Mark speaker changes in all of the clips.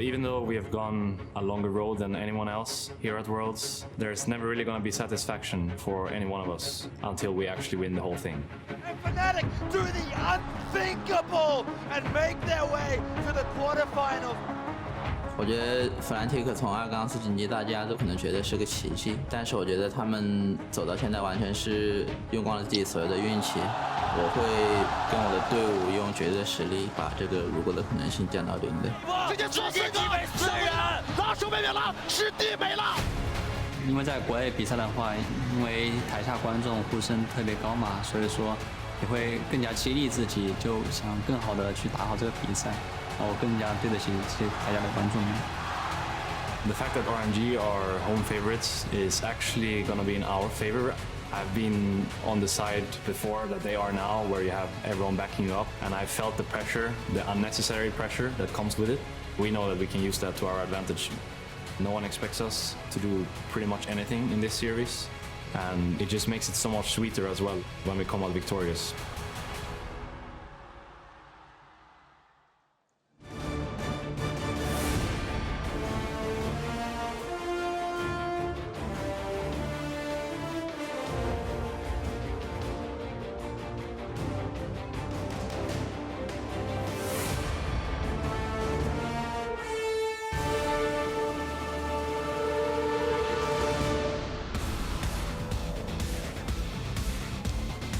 Speaker 1: Even though we have gone a longer road than anyone else here at Worlds, there's never really going to be satisfaction for any one of us until we actually win the whole thing.
Speaker 2: And Fnatic do the unthinkable and make their way to the quarterfinals.
Speaker 3: 我觉得弗兰提克从2杠4晋级，大家都可能觉得是个奇迹，但是我觉得他们走到现在完全是用光了自己所有的运气。我会跟我的队伍用绝对实力把这个如果的可能性降到0的。
Speaker 2: 直接击没4人，拿手被免了，师弟没了。
Speaker 4: 因为在国内比赛的话，因为台下观众呼声特别高嘛，所以说也会更加激励自己，就想更好的去打好这个比赛。 我更加对得起这些台下的观众。
Speaker 1: The fact that RNG are home favorites is actually going to be in our favor. I've been on the side before that they are now, where you have everyone backing you up, and I felt the pressure, the unnecessary pressure that comes with it. We know that we can use that to our advantage. No one expects us to do pretty much anything in this series, and it just makes it so much sweeter as well when we come out victorious.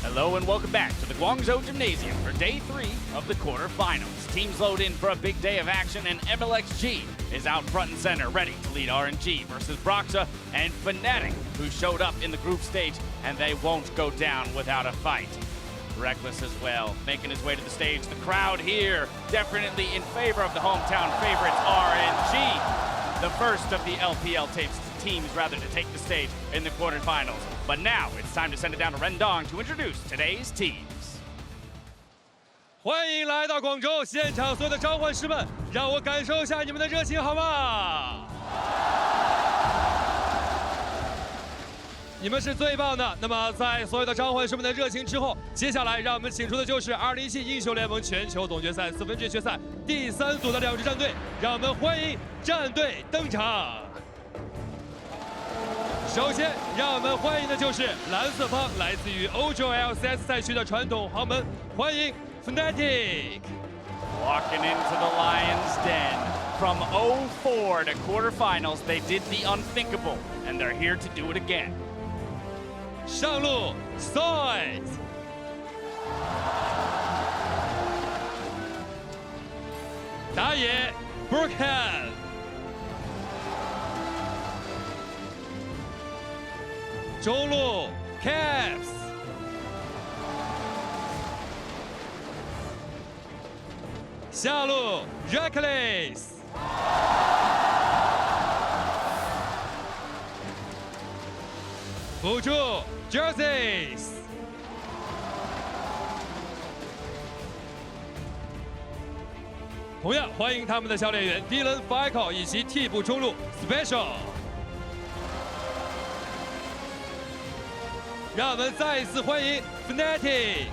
Speaker 5: Hello and welcome back to the Guangzhou Gymnasium for day 3 of the quarterfinals. Teams load in for a big day of action, and Mlxg is out front and center, ready to lead RNG versus Broxah and Fnatic, who showed up in the group stage, and they won't go down without a fight. Rekkles as well, making his way to the stage. The crowd here definitely in favor of the hometown favorites, RNG. The first of the LPL teams to take the stage in the quarterfinals. But now it's time to send it down to Rendong to introduce today's teams.
Speaker 6: 欢迎来到广州，现场所有的召唤师们，让我感受一下你们的热情好吗？你们是最棒的。那么，在所有的召唤师们的热情之后，接下来让我们请出的就是2017英雄联盟全球总决赛4分之一决赛第3组的2支战队，让我们欢迎战队登场。 首先，让我们欢迎的就是蓝色方，来自于欧洲 LCS 赛区的传统豪门，欢迎 Fnatic。
Speaker 5: Walking into the Lion's Den. From 04 to quarterfinals, they did the unthinkable, and they're here to do it again.
Speaker 6: 上路 sOAZ。 打野 Brakeless。 中路 Caps， 下路 Rekkles， 辅助 Jesiz， 同样欢迎他们的教练员 Dylan FLICKR 以及替补中路 Special。 让我们再一次欢迎 Fnatic。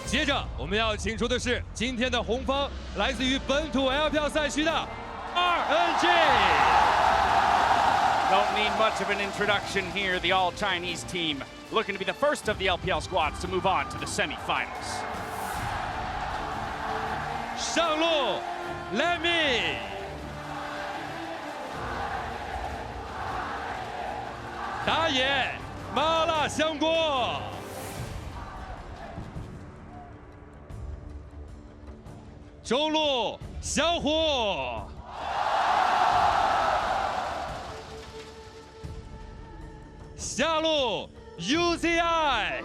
Speaker 6: 接着我们要请出的是今天的红方，来自于本土 LPL 赛区的 RNG。Don't
Speaker 5: need much of an introduction here. The all-Chinese team looking to be the first of the LPL squads to move on to the semifinals.
Speaker 6: 上路 Letme。 打野麻辣香锅，中路Xiaohu，下路 UZI，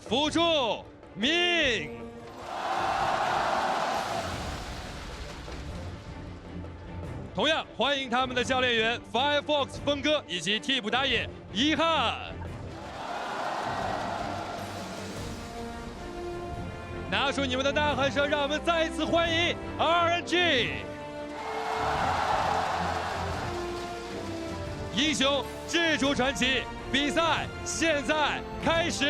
Speaker 6: 辅助Ming。 同样欢迎他们的教练员 Firefox 峰哥以及替补打野遗憾。拿出你们的呐喊声，让我们再一次欢迎 RNG。英雄智主传奇，比赛现在开始。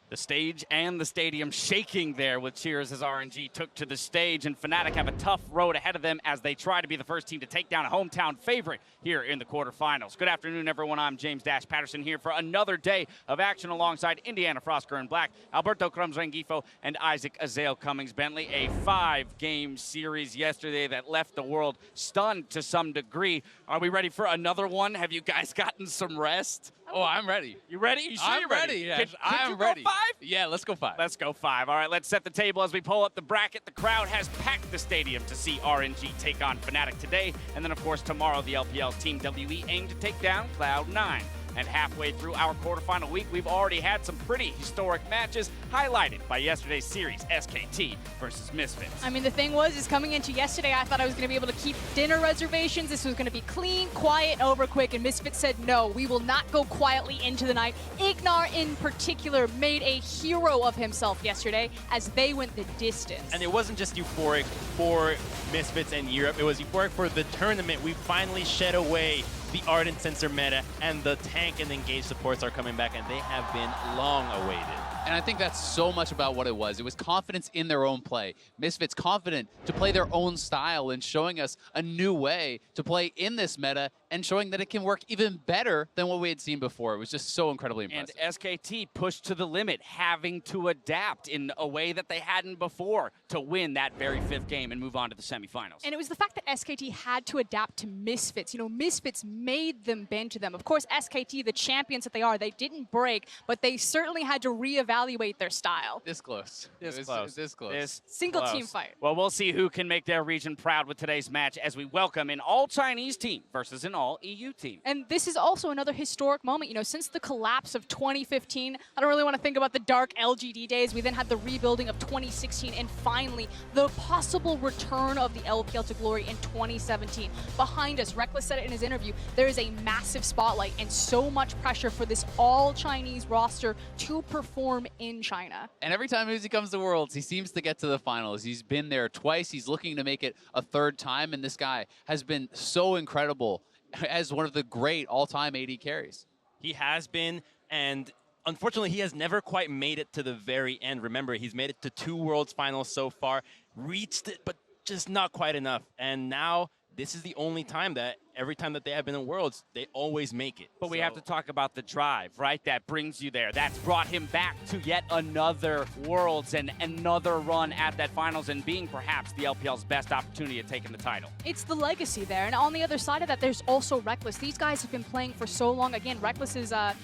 Speaker 5: The stage and the stadium shaking there with cheers as RNG took to the stage, and Fnatic have a tough road ahead of them as they try to be the first team to take down a hometown favorite here in the quarterfinals. Good afternoon, everyone. I'm James Dash Patterson here for another day of action alongside Indiana Frostger in black, Alberto Crumbs Rengifo, and Isaac Azael Cummings Bentley. A 5-game series yesterday that left the world stunned to some degree. Are we ready for another one? Have you guys gotten some rest?
Speaker 7: Oh, I'm ready.
Speaker 5: You ready? You sure
Speaker 7: I'm
Speaker 5: you're
Speaker 7: ready. Yes,
Speaker 5: Can you
Speaker 7: I'm ready.
Speaker 5: Go 5?
Speaker 7: Yeah, let's go 5.
Speaker 5: Let's go 5. All right, let's set the table as we pull up the bracket. The crowd has packed the stadium to see RNG take on Fnatic today. And then, of course, tomorrow, the LPL's Team WE aim to take down Cloud9. And halfway through our quarterfinal week, we've already had some pretty historic matches highlighted by yesterday's series, SKT versus Misfits.
Speaker 8: I mean, the thing was, coming into yesterday, I thought I was going to be able to keep dinner reservations. This was going to be clean, quiet, over quick, and Misfits said, no, we will not go quietly into the night. Ignar, in particular, made a hero of himself yesterday as they went the distance.
Speaker 9: And it wasn't just euphoric for Misfits and Europe, it was euphoric for the tournament. We finally shed away the Ardent Sensor meta, and the tank and engage supports are coming back, and they have been long awaited.
Speaker 7: And I think that's so much about what it was. It was confidence in their own play. Misfits confident to play their own style and showing us a new way to play in this meta and showing that it can work even better than what we had seen before. It was just so incredibly impressive.
Speaker 5: And SKT pushed to the limit, having to adapt in a way that they hadn't before to win that very 5th game and move on to the semifinals.
Speaker 8: And it was the fact that SKT had to adapt to Misfits. You know, Misfits made them bend to them. Of course, SKT, the champions that they are, they didn't break, but they certainly had to reevaluate their style.
Speaker 7: This close.
Speaker 5: This
Speaker 7: close.
Speaker 8: Single team fight.
Speaker 5: Well, we'll see who can make their region proud with today's match as we welcome an all-Chinese team versus an all-EU team.
Speaker 8: And this is also another historic moment. You know, since the collapse of 2015, I don't really want to think about the dark LGD days. We then had the rebuilding of 2016, and finally, the possible return of the LPL to glory in 2017. Behind us, Rekkles said it in his interview, there is a massive spotlight and so much pressure for this all-Chinese roster to perform in China.
Speaker 7: And every time Uzi comes to Worlds, he seems to get to the finals. He's been there twice. He's looking to make it a 3rd time, and this guy has been so incredible as one of the great all-time AD carries.
Speaker 9: He has been, and unfortunately, he has never quite made it to the very end. Remember, he's made it to 2 Worlds finals so far, reached it, but just not quite enough. And now, this is the only time that every time that they have been in Worlds, they always make it.
Speaker 5: But we have to talk about the drive, right? That brings you there. That's brought him back to yet another Worlds and another run at that finals and being perhaps the LPL's best opportunity at taking the title.
Speaker 8: It's the legacy there. And on the other side of that, there's also Rekkles. These guys have been playing for so long. Again, Rekkles'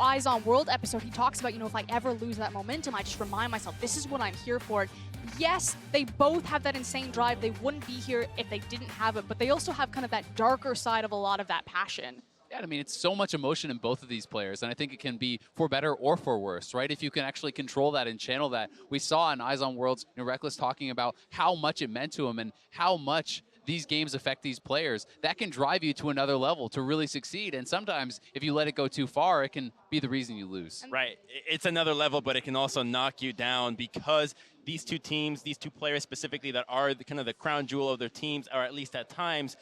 Speaker 8: Eyes on World episode, he talks about, you know, if I ever lose that momentum, I just remind myself, this is what I'm here for. Yes, they both have that insane drive. They wouldn't be here if they didn't have it, but they also have kind of that darker side of a lot of that passion.
Speaker 7: Yeah, I mean, it's so much emotion in both of these players, and I think it can be for better or for worse, right? If you can actually control that and channel that. We saw in Eyes on Worlds, you know, Rekkles talking about how much it meant to him and how much these games affect these players. That can drive you to another level to really succeed, and sometimes if you let it go too far, it can be the reason you lose.
Speaker 9: Right, it's another level, but it can also knock you down because these two teams, these two players specifically that are kind of the crown jewel of their teams, or at least at times,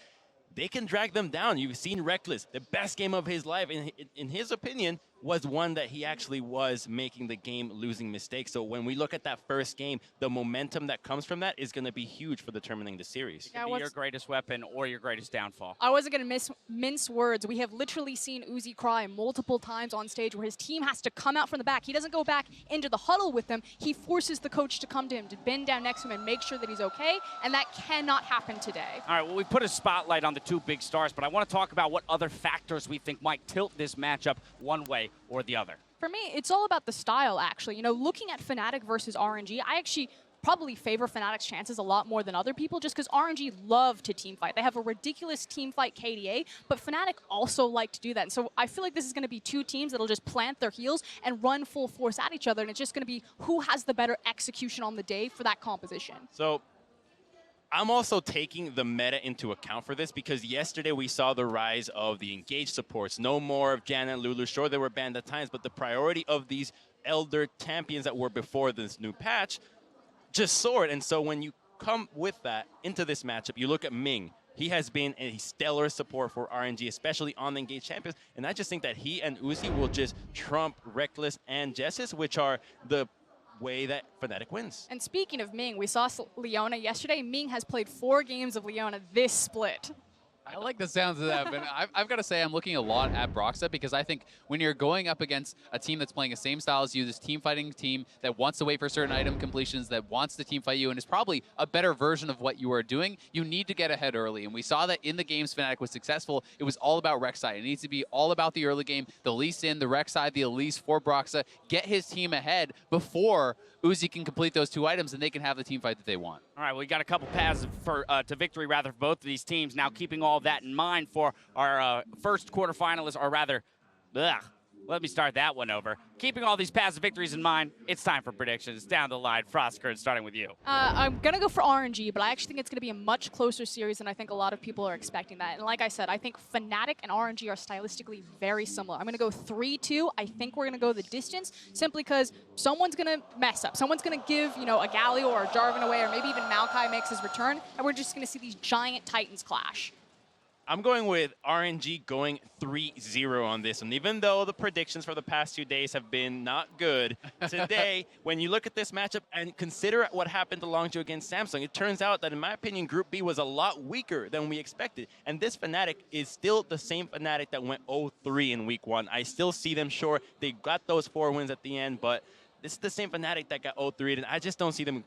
Speaker 9: they can drag them down. You've seen Rekkles, the best game of his life, in his opinion, was one that he actually was making the game losing mistakes. So when we look at that first game, the momentum that comes from that is going to be huge for determining the series.
Speaker 5: It could be your greatest weapon or your greatest downfall.
Speaker 8: I wasn't going to mince words. We have literally seen Uzi cry multiple times on stage where his team has to come out from the back. He doesn't go back into the huddle with them. He forces the coach to come to him, to bend down next to him and make sure that he's okay, and that cannot happen today.
Speaker 5: All right, well, we put a spotlight on the 2 big stars, but I want to talk about what other factors we think might tilt this matchup one way or the other.
Speaker 8: For me, it's all about the style, actually. You know, looking at Fnatic versus RNG, I actually probably favor Fnatic's chances a lot more than other people just because RNG love to team fight. They have a ridiculous team fight KDA, but Fnatic also like to do that. And so I feel like this is going to be 2 teams that'll just plant their heels and run full force at each other, and it's just going to be who has the better execution on the day for that composition.
Speaker 9: So I'm also taking the meta into account for this because yesterday we saw the rise of the engaged supports. No more of Janna and Lulu. Sure, they were banned at times, but the priority of these elder champions that were before this new patch just soared. And so when you come with that into this matchup, you look at Ming. He has been a stellar support for RNG, especially on the engaged champions. And I just think that he and sOAZ will just trump Rekkles and Jesiz, which are the way that Fnatic wins.
Speaker 8: And speaking of Ming, we saw Leona yesterday. Ming has played 4 games of Leona this split.
Speaker 7: I like the sounds of that, but I've got to say I'm looking a lot at Broxah because I think when you're going up against a team that's playing the same style as you, this team fighting team that wants to wait for certain item completions, that wants to team fight you, and is probably a better version of what you are doing, you need to get ahead early. And we saw that in the games Fnatic was successful, it was all about Rek side. It needs to be all about the early game, the Lee Sin, the Rek side, the Elise for Broxah, get his team ahead before sOAZ can complete those 2 items and they can have the team fight that they want.
Speaker 5: All right, well, we got a couple paths to victory, rather, for both of these teams. Now, keeping all of that in mind for our first quarterfinalists, or rather, let me start that one over. Keeping all these paths of victories in mind, it's time for predictions. Down the line, FLICKR, starting with you.
Speaker 8: I'm going to go for RNG, but I actually think it's going to be a much closer series than I think a lot of people are expecting that. And like I said, I think Fnatic and RNG are stylistically very similar. I'm going to go 3-2. I think we're going to go the distance simply because someone's going to mess up. Someone's going to give, you know, a Galio or a Jarvan away, or maybe even Maokai makes his return, and we're just going to see these giant titans clash.
Speaker 9: I'm going with RNG going 3-0 on this one. Even though the predictions for the past 2 days have been not good, today, when you look at this matchup and consider what happened to Longzhu against Samsung, it turns out that, in my opinion, Group B was a lot weaker than we expected. And this Fnatic is still the same Fnatic that went 0-3 in Week 1. I still see them, sure, they got those 4 wins at the end, but this is the same Fnatic that got 0-3, and I just don't see them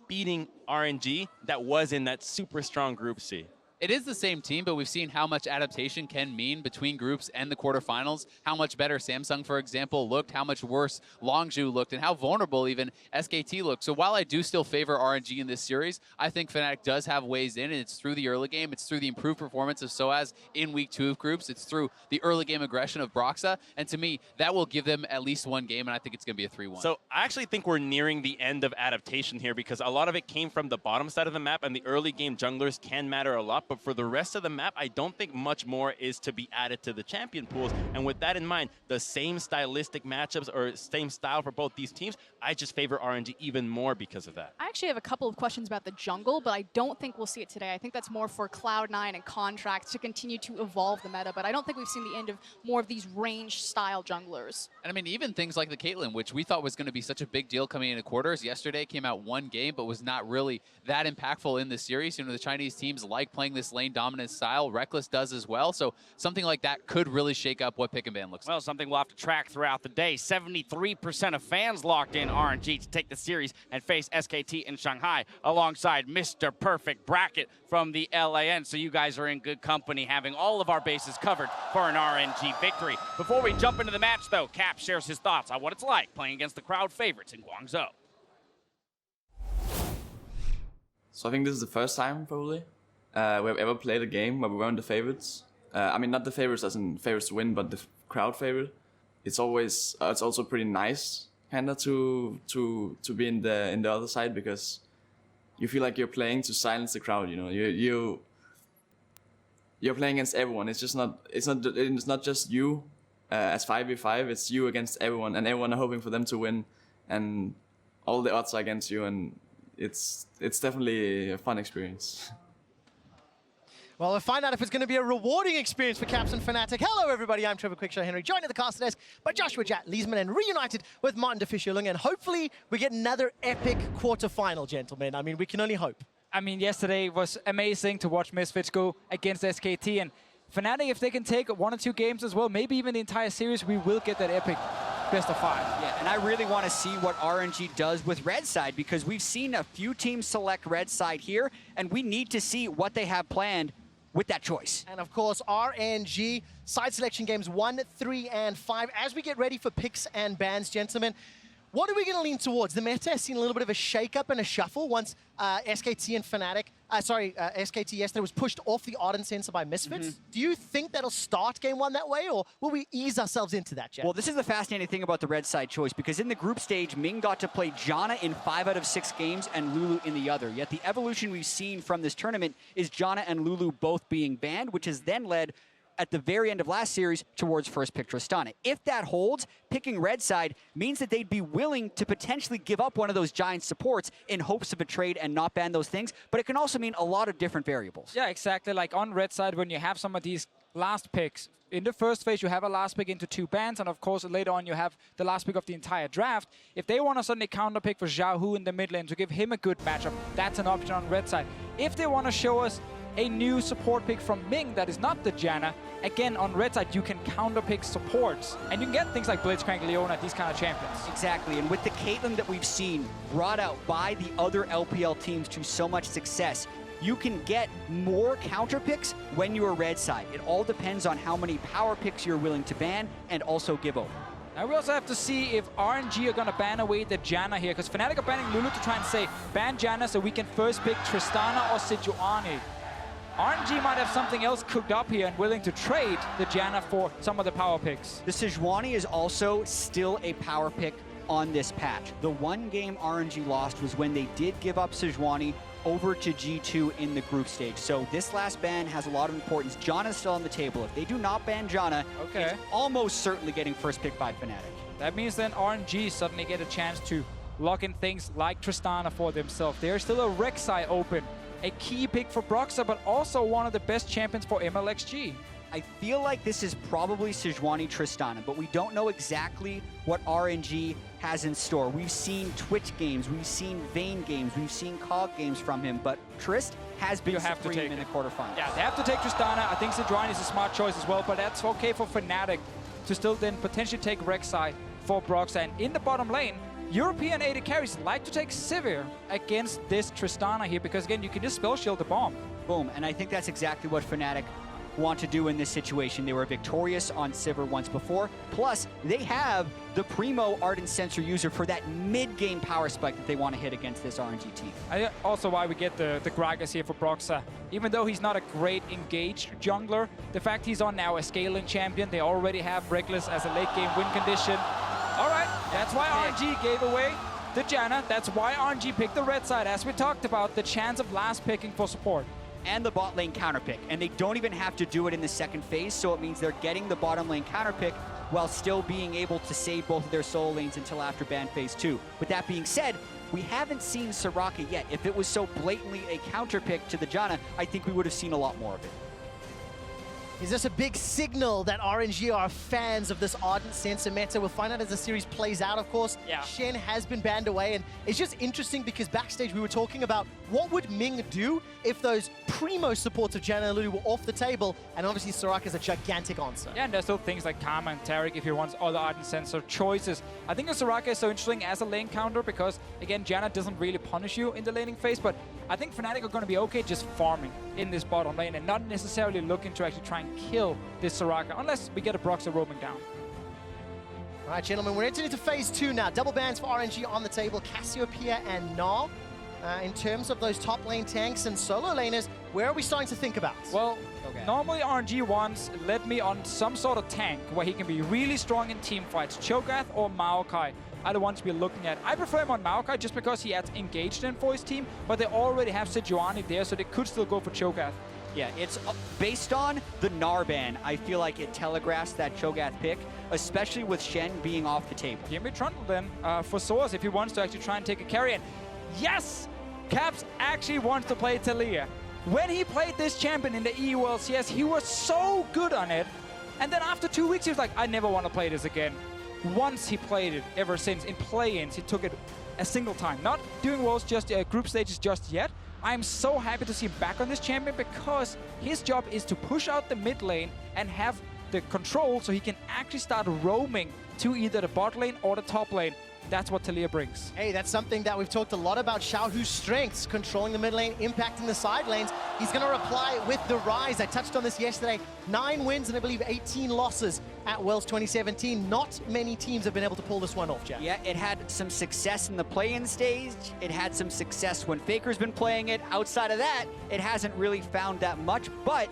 Speaker 9: beating RNG that was in that super strong Group C.
Speaker 7: It is the same team, but we've seen how much adaptation can mean between groups and the quarterfinals, how much better Samsung, for example, looked, how much worse Longzhu looked, and how vulnerable even SKT looked. So while I do still favor RNG in this series, I think Fnatic does have ways in, and it's through the early game, it's through the improved performance of sOAZ in Week 2 of groups, it's through the early game aggression of Broxah, and to me, that will give them at least 1 game, and I think it's going to be a 3-1.
Speaker 9: So I actually think we're nearing the end of adaptation here because a lot of it came from the bottom side of the map, and the early game junglers can matter a lot, but for the rest of the map, I don't think much more is to be added to the champion pools. And with that in mind, the same stylistic matchups or same style for both these teams, I just favor RNG even more because of that.
Speaker 8: I actually have a couple of questions about the jungle, but I don't think we'll see it today. I think that's more for Cloud9 and Contracts to continue to evolve the meta, but I don't think we've seen the end of more of these range style junglers.
Speaker 7: And I mean, even things like the Caitlyn, which we thought was going to be such a big deal coming into quarters. Yesterday came out 1 game, but was not really that impactful in the series. You know, the Chinese teams like playing this lane dominant style. Rekkles does as well. So something like that could really shake up what pick and ban looks like.
Speaker 5: Well, something we'll have to track throughout the day. 73% of fans locked in RNG to take the series and face SKT in Shanghai alongside Mr. Perfect Bracket from the LAN. So you guys are in good company, having all of our bases covered for an RNG victory. Before we jump into the match, though, Cap shares his thoughts on what it's like playing against the crowd favorites in Guangzhou.
Speaker 10: So I think this is the first time, probably, we have ever played a game where we weren't the favorites. I mean, not the favorites as in favorites to win, but the crowd favorite. It's always, it's also pretty nice, kinda, to be in the other side because you feel like you're playing to silence the crowd. You know, you're playing against everyone. It's not just you as 5v5. It's you against everyone, and everyone are hoping for them to win, and all the odds are against you, and it's definitely a fun experience.
Speaker 11: Well, we'll find out if it's going to be a rewarding experience for Caps and Fnatic. Hello, everybody. I'm Trevor Quickshow Henry, joined at the caster desk by Joshua Jatt Leesman, and reunited with Martin DeFischer-Lung. And hopefully, we get another epic quarterfinal, gentlemen. I mean, we can only hope.
Speaker 12: I mean, yesterday was amazing to watch Misfits go against SKT. And Fnatic, if they can take 1 or 2 games as well, maybe even the entire series, we will get that epic best of 5.
Speaker 13: Yeah, and I really want to see what RNG does with red side, because we've seen a few teams select red side here, and we need to see what they have planned with that choice.
Speaker 11: And of course, RNG, side selection games 1, 3, and 5. As we get ready for picks and bans, gentlemen, What are we going to lean towards? The meta has seen a little bit of a shake-up and a shuffle once SKT and Fnatic, SKT yesterday was pushed off the Ardent Sensor by Misfits. Do you think that'll start game one that way, or will we ease ourselves into that, Jack?
Speaker 13: Well, this is the fascinating thing about the red side choice, because in the group stage, Ming got to play Janna in 5 out of 6 games and Lulu in the other. Yet the evolution we've seen from this tournament is Janna and Lulu both being banned, which has then led at the very end of last series towards first pick Tristana. If that holds, picking red side means that they'd be willing to potentially give up one of those giant supports in hopes of a trade and not ban those things, but it can also mean a lot of different variables.
Speaker 12: Yeah, exactly. Like on red side, when you have some of these last picks, in the first phase, you have a last pick into 2 bans, and of course, later on, you have the last pick of the entire draft. If they want to suddenly counter pick for Xiaohu in the mid lane to give him a good matchup, that's an option on red side. If they want to show us a new support pick from Ming that is not the Janna, again, on red side, you can counter pick supports. And you can get things like Blitzcrank, Leona, these kind of champions.
Speaker 13: Exactly, and with the Caitlyn that we've seen brought out by the other LPL teams to so much success, you can get more counter picks when you're red side. It all depends on how many power picks you're willing to ban and also give over.
Speaker 12: Now we also have to see if RNG are going to ban away the Janna here, because Fnatic are banning Lulu to try and say, ban Janna so we can first pick Tristana or Sejuani. RNG might have something else cooked up here and willing to trade the Janna for some of the power picks.
Speaker 13: The Sejuani is also still a power pick on this patch. The one game RNG lost was when they did give up Sejuani over to G2 in the group stage. So this last ban has a lot of importance. Janna's still on the table. If they do not ban Janna, it's almost certainly getting first pick by Fnatic.
Speaker 12: That means then RNG suddenly get a chance to lock in things like Tristana for themselves. There's still a Rek'Sai open. A key pick for Broxah, but also one of the best champions for Mlxg.
Speaker 13: I feel like this is probably Sejuani Tristana, but we don't know exactly what RNG has in store. We've seen Twitch games, we've seen Vayne games, we've seen COG games from him, but Trist has been supreme in the quarterfinals.
Speaker 12: Yeah, they have to take Tristana. I think Sejuani is a smart choice as well, but that's okay for Fnatic to still then potentially take Rek'Sai for Broxah. And in the bottom lane, European AD carries like to take Sivir against this Tristana here, because again, you can just spell shield the bomb.
Speaker 13: Boom, and I think that's exactly what Fnatic want to do in this situation. They were victorious on Sivir once before, plus they have the primo Ardent Sensor user for that mid-game power spike that they want to hit against this RNG team.
Speaker 12: Also why we get the Gragas here for Broxah. Even though he's not a great engaged jungler, the fact he's on now a scaling champion, they already have Brakeless as a late game win condition. All right, that's why RNG gave away the Janna. That's why RNG picked the red side, as we talked about, the chance of last picking for support.
Speaker 13: And the bot lane counter pick, and they don't even have to do it in the second phase, so it means they're getting the bottom lane counter pick while still being able to save both of their solo lanes until after ban phase 2. With that being said, we haven't seen Soraka yet. If it was so blatantly a counter pick to the Janna, I think we would have seen a lot more of it.
Speaker 11: Is this a big signal that RNG are fans of this Ardent Sensor meta? We'll find out as the series plays out, of course.
Speaker 12: Yeah.
Speaker 11: Shen has been banned away, and it's just interesting because backstage we were talking about what would Ming do if those primo supports of Janna and Lulu were off the table, and obviously Soraka's a gigantic answer.
Speaker 12: Yeah, and there's still things like Karma and Taric if he wants other Ardent Sensor choices. I think the Soraka is so interesting as a lane counter because, again, Janna doesn't really punish you in the laning phase, but I think Fnatic are going to be okay just farming in this bottom lane and not necessarily looking to actually try and kill this Soraka, unless we get a Broxah roaming down.
Speaker 11: All right, gentlemen, we're entering into phase 2 now. Double bans for RNG on the table, Cassiopeia and Gnar. In terms of those top lane tanks and solo laners, where are we starting to think about?
Speaker 12: Well, normally RNG wants Letme on some sort of tank where he can be really strong in team fights. Cho'Gath or Mlxg are the ones we're looking at. I prefer him on Mlxg just because he adds engaged in for his team, but they already have Sejuani there, so they could still go for Cho'Gath.
Speaker 13: Yeah, it's based on the Gnar ban. I feel like it telegraphs that Cho'Gath pick, especially with Shen being off the table.
Speaker 12: Give me Trundle then for sOAZ if he wants to actually try and take a carry. And yes, Caps actually wants to play Taliyah. When he played this champion in the EU LCS, he was so good on it. And then after 2 weeks, he was like, I never want to play this again. Once he played it, ever since in play-ins, he took it a single time. Not doing Worlds just group stages just yet. I'm so happy to see him back on this champion because his job is to push out the mid lane and have the control so he can actually start roaming to either the bot lane or the top lane. That's what Taliyah brings.
Speaker 11: Hey, that's something that we've talked a lot about. Xiaohu's strengths, controlling the mid lane, impacting the side lanes. He's going to reply with the Ryze. I touched on this yesterday. 9 wins and I believe 18 losses at Worlds 2017. Not many teams have been able to pull this one off, Jack.
Speaker 13: Yeah, it had some success in the play-in stage. It had some success when FLICKR's been playing it. Outside of that, it hasn't really found that much, but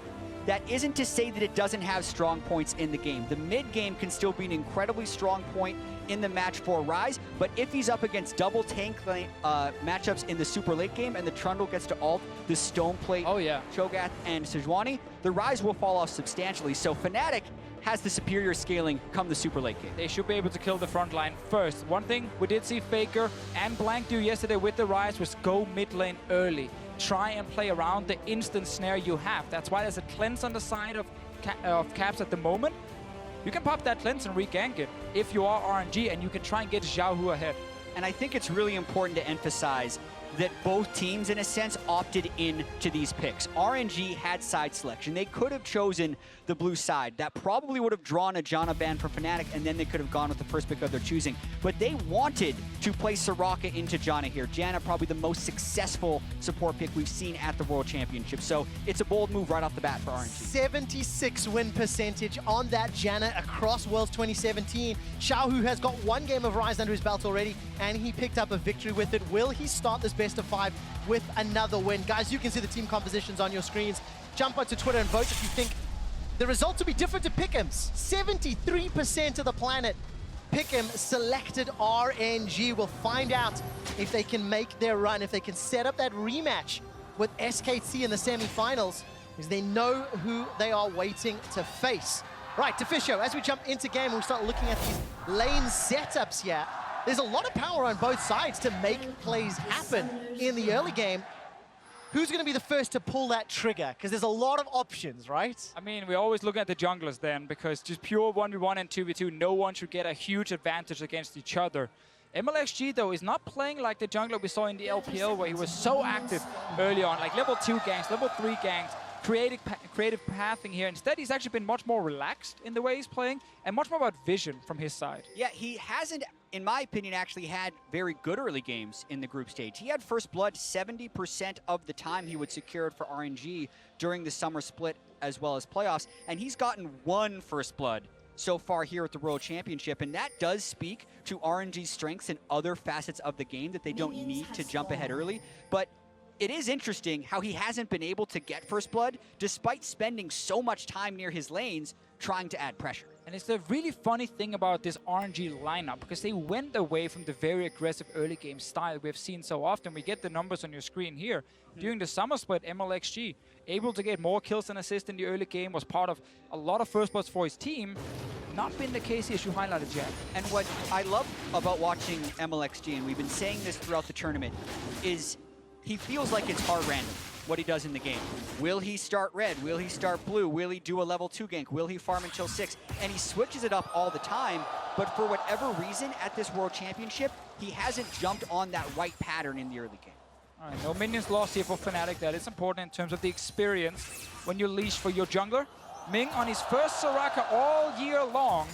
Speaker 13: that isn't to say that it doesn't have strong points in the game. The mid game can still be an incredibly strong point in the match for Ryze, but if he's up against double tank matchups in the super late game and the Trundle gets to ult the Stone Plate, Cho'Gath, and Sejuani, the Ryze will fall off substantially. So Fnatic has the superior scaling come the super late game.
Speaker 12: They should be able to kill the front line first. One thing we did see FLICKR and Blank do yesterday with the Ryze was go mid lane early. Try and play around the instant snare you have. That's why there's a cleanse on the side of Caps at the moment. You can pop that cleanse and re-gank it if you are RNG, and you can try and get Xiaohu ahead.
Speaker 13: And I think it's really important to emphasize that both teams, in a sense, opted in to these picks. RNG had side selection. They could have chosen the blue side. That probably would have drawn a Janna ban for Fnatic, and then they could have gone with the first pick of their choosing. But they wanted to play Soraka into Janna here. Janna, probably the most successful support pick we've seen at the World Championship. So it's a bold move right off the bat for RNG.
Speaker 11: 76 win percentage on that Janna across Worlds 2017. Xiaohu has got 1 game of Ryze under his belt already, and he picked up a victory with it. Will he start this best of 5 with another win? Guys, you can see the team compositions on your screens. Jump onto Twitter and vote if you think the results will be different to Pick'ems. 73% of the planet Pick'em selected RNG. We'll find out if they can make their run, if they can set up that rematch with SKT in the semifinals, because they know who they are waiting to face. Right, Deficio, as we jump into game, we'll start looking at these lane setups here. There's a lot of power on both sides to make plays happen in the early game. Who's going to be the first to pull that trigger? Because there's a lot of options, right?
Speaker 12: I mean, we always look at the junglers then, because just pure 1v1 and 2v2, no one should get a huge advantage against each other. Mlxg, though, is not playing like the jungler we saw in the LPL, where he was so active early on, like level 2 ganks, level 3 ganks, creative pathing here. Instead, he's actually been much more relaxed in the way he's playing, and much more about vision from his side.
Speaker 13: Yeah, he hasn't, in my opinion, actually had very good early games in the group stage. He had first blood 70% of the time he would secure it for RNG during the summer split as well as playoffs, and he's gotten 1 first blood so far here at the World Championship, and that does speak to RNG's strengths in other facets of the game that they don't need to jump ahead early. But it is interesting how he hasn't been able to get first blood despite spending so much time near his lanes trying to add pressure.
Speaker 12: And it's the really funny thing about this RNG lineup, because they went away from the very aggressive early game style we've seen so often. We get the numbers on your screen here. During the summer split, Mlxg, able to get more kills and assists in the early game, was part of a lot of first bloods for his team. Not been the case as you highlighted, Jack.
Speaker 13: And what I love about watching Mlxg, and we've been saying this throughout the tournament, is he feels like it's hard random what he does in the game. Will he start red? Will he start blue? Will he do a level 2 gank? Will he farm until 6? And he switches it up all the time, but for whatever reason at this World Championship, he hasn't jumped on that right pattern in the early game.
Speaker 12: All right, no minions lost here for Fnatic. That is important in terms of the experience when you leash for your jungler. Ming on his first Soraka all year long.